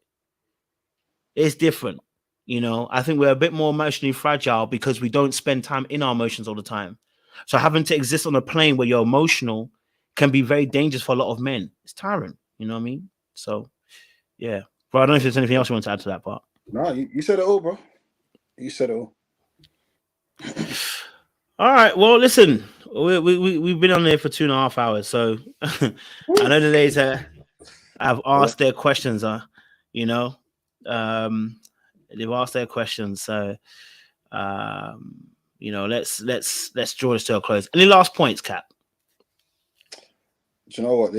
it's different. I think we're a bit more emotionally fragile because we don't spend time in our emotions all the time. So having to exist on a plane where you're emotional can be very dangerous for a lot of men. It's tiring. You know what I mean? So, yeah. Bro, I don't know if there's anything else you want to add to that part. No, you said it all, bro. You said it all. All right. Well, listen, we've been on there for 2.5 hours. So I know the ladies have asked their questions. They've asked their questions. So, let's draw this to a close. Any last points, Cap? Do you know what?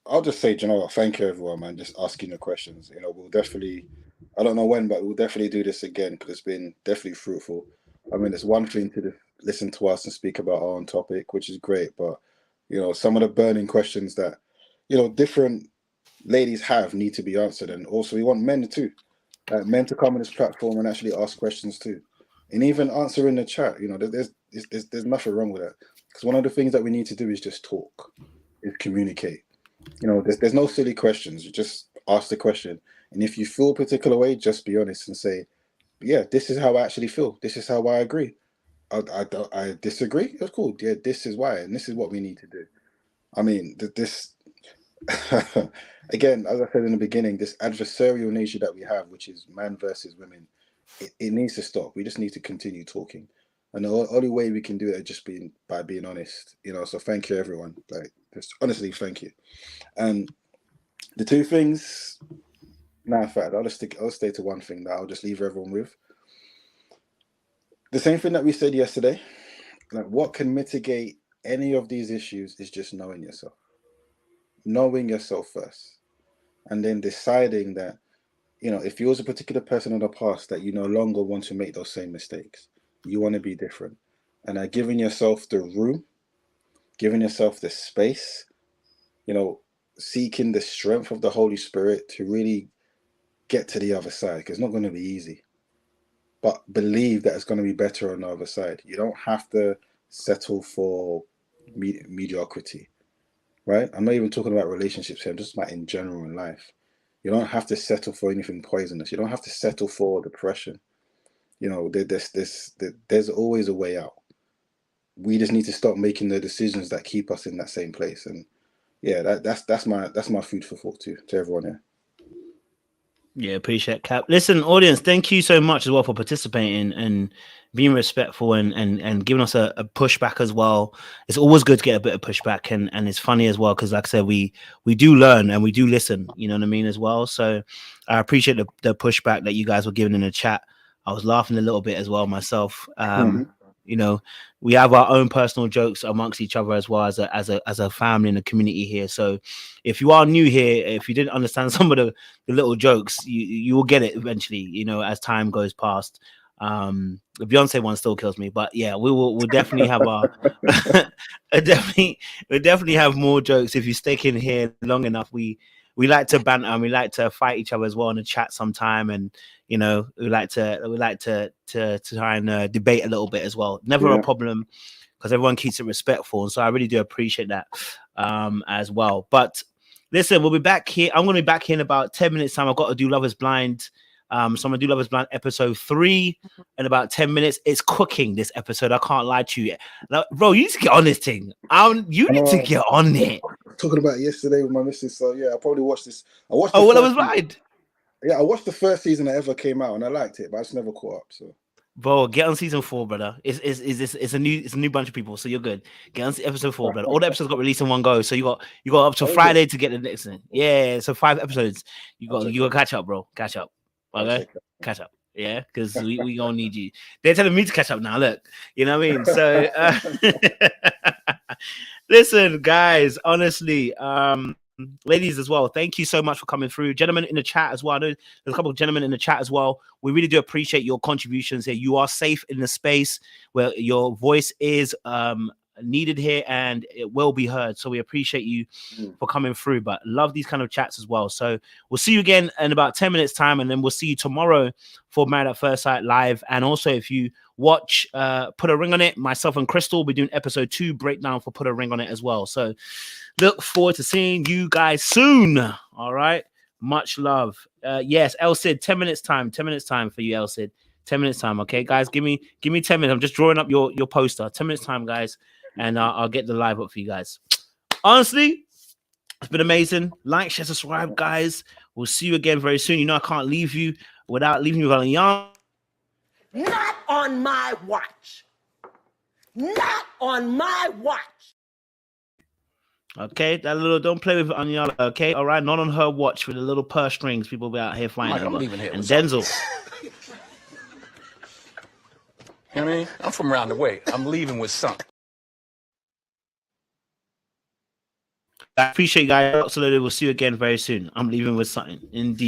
I'll just say, do you know what? Thank you, everyone, man. Just asking the questions. We'll definitely, I don't know when, but we'll definitely do this again because it's been definitely fruitful. I mean, it's one thing to listen to us and speak about our own topic, which is great. But, some of the burning questions that, different ladies need to be answered. And also we want men too. Men to come on this platform and actually ask questions too. And even answer in the chat. There's nothing wrong with that. Because one of the things that we need to do is just talk, is communicate. You know, there's no silly questions. You just ask the question. And if you feel a particular way, just be honest and say, yeah, this is how I actually feel. This is how I agree. I disagree. That's cool. Yeah, this is why. And this is what we need to do. I mean, this, again, as I said in the beginning, this adversarial nature that we have, which is man versus women, it needs to stop. We just need to continue talking. And the only way we can do it is just by being honest, you know. So thank you, everyone. Like, just honestly, thank you. And the two things, in fact, I'll stay to one thing that I'll just leave everyone with. The same thing that we said yesterday, like what can mitigate any of these issues is just knowing yourself. Knowing yourself first. And then deciding that, you know, if you was a particular person in the past that you no longer want to make those same mistakes, you want to be different. And giving yourself the room, giving yourself the space, you know, seeking the strength of the Holy Spirit to really get to the other side, because it's not going to be easy. But believe that it's going to be better on the other side. You don't have to settle for mediocrity, right? I'm not even talking about relationships here. I'm just about in general in life. You don't have to settle for anything poisonous. You don't have to settle for depression. You know, there's always a way out. We just need to stop making the decisions that keep us in that same place. And yeah, that's my food for thought to everyone here. Yeah, appreciate Cap. Listen, audience, thank you so much as well for participating and being respectful and giving us a pushback as well. It's always good to get a bit of pushback, and it's funny as well because, like I said, we do learn and we do listen. You know what I mean as well. So I appreciate the pushback that you guys were giving in the chat. I was laughing a little bit as well myself. You know, we have our own personal jokes amongst each other as well as a family and a community here. So if you are new here, if you didn't understand some of the little jokes, you will get it eventually, you know, as time goes past. The Beyonce one still kills me, but yeah, we'll definitely have our we'll definitely have more jokes if you stick in here long enough. We like to banter and we like to fight each other as well in the chat sometime, and you know, we like to try and debate a little bit as well. Never a problem because everyone keeps it respectful, and so I really do appreciate that as well. But listen, we'll be back here. I'm going to be back here in about 10 minutes time. I've got to do Love is Blind. So I'm going to do Love is Blind episode 3 in about 10 minutes. It's cooking this episode. I can't lie to you. Now, bro, you need to get on this thing. You need to get on it. Talking about it yesterday with my missus. So yeah, I probably watched this. I watched. Love is Blind. Yeah, I watched the first season that ever came out and I liked it, but I just never caught up. So, bro, get on season 4, brother. It's a new bunch of people, so you're good. Get on episode 4, brother. All the episodes got released in one go, so you got up to Friday to get the next one. Yeah, so 5 episodes. You got catch up, bro. Catch up. Okay, catch up. Yeah, because we gonna need you. They're telling me to catch up now. Look, you know what I mean. So, listen, guys. Honestly, ladies as well, thank you so much for coming through. Gentlemen in the chat as well. I know there's a couple of gentlemen in the chat as well. We really do appreciate your contributions here. You are safe in the space where your voice is needed here and it will be heard. So we appreciate you for coming through, but love these kind of chats as well. So we'll see you again in about 10 minutes time, and then we'll see you tomorrow for Married at First Sight live. And also if you watch Put a Ring on It, myself and Crystal will be doing episode 2 breakdown for Put a Ring on It as well. So look forward to seeing you guys soon. All right, much love. Yes, El Cid, 10 minutes time for you, El Cid. 10 minutes time. Okay, guys, give me 10 minutes. I'm just drawing up your poster. 10 minutes time, guys, and I'll get the live up for you guys. Honestly, it's been amazing. Like, share, subscribe, guys. We'll see you again very soon. You know I can't leave you without leaving you with a yarn. Not on my watch. Not on my watch. Okay, that little, don't play with it on y'all. Okay, all right, not on her watch with the little purse strings. People be out here flying. I'm leaving here. And Denzel. You know what I mean? I'm from around the way. I'm leaving with something. I appreciate you guys. Absolutely. We'll see you again very soon. I'm leaving with something. Indeed.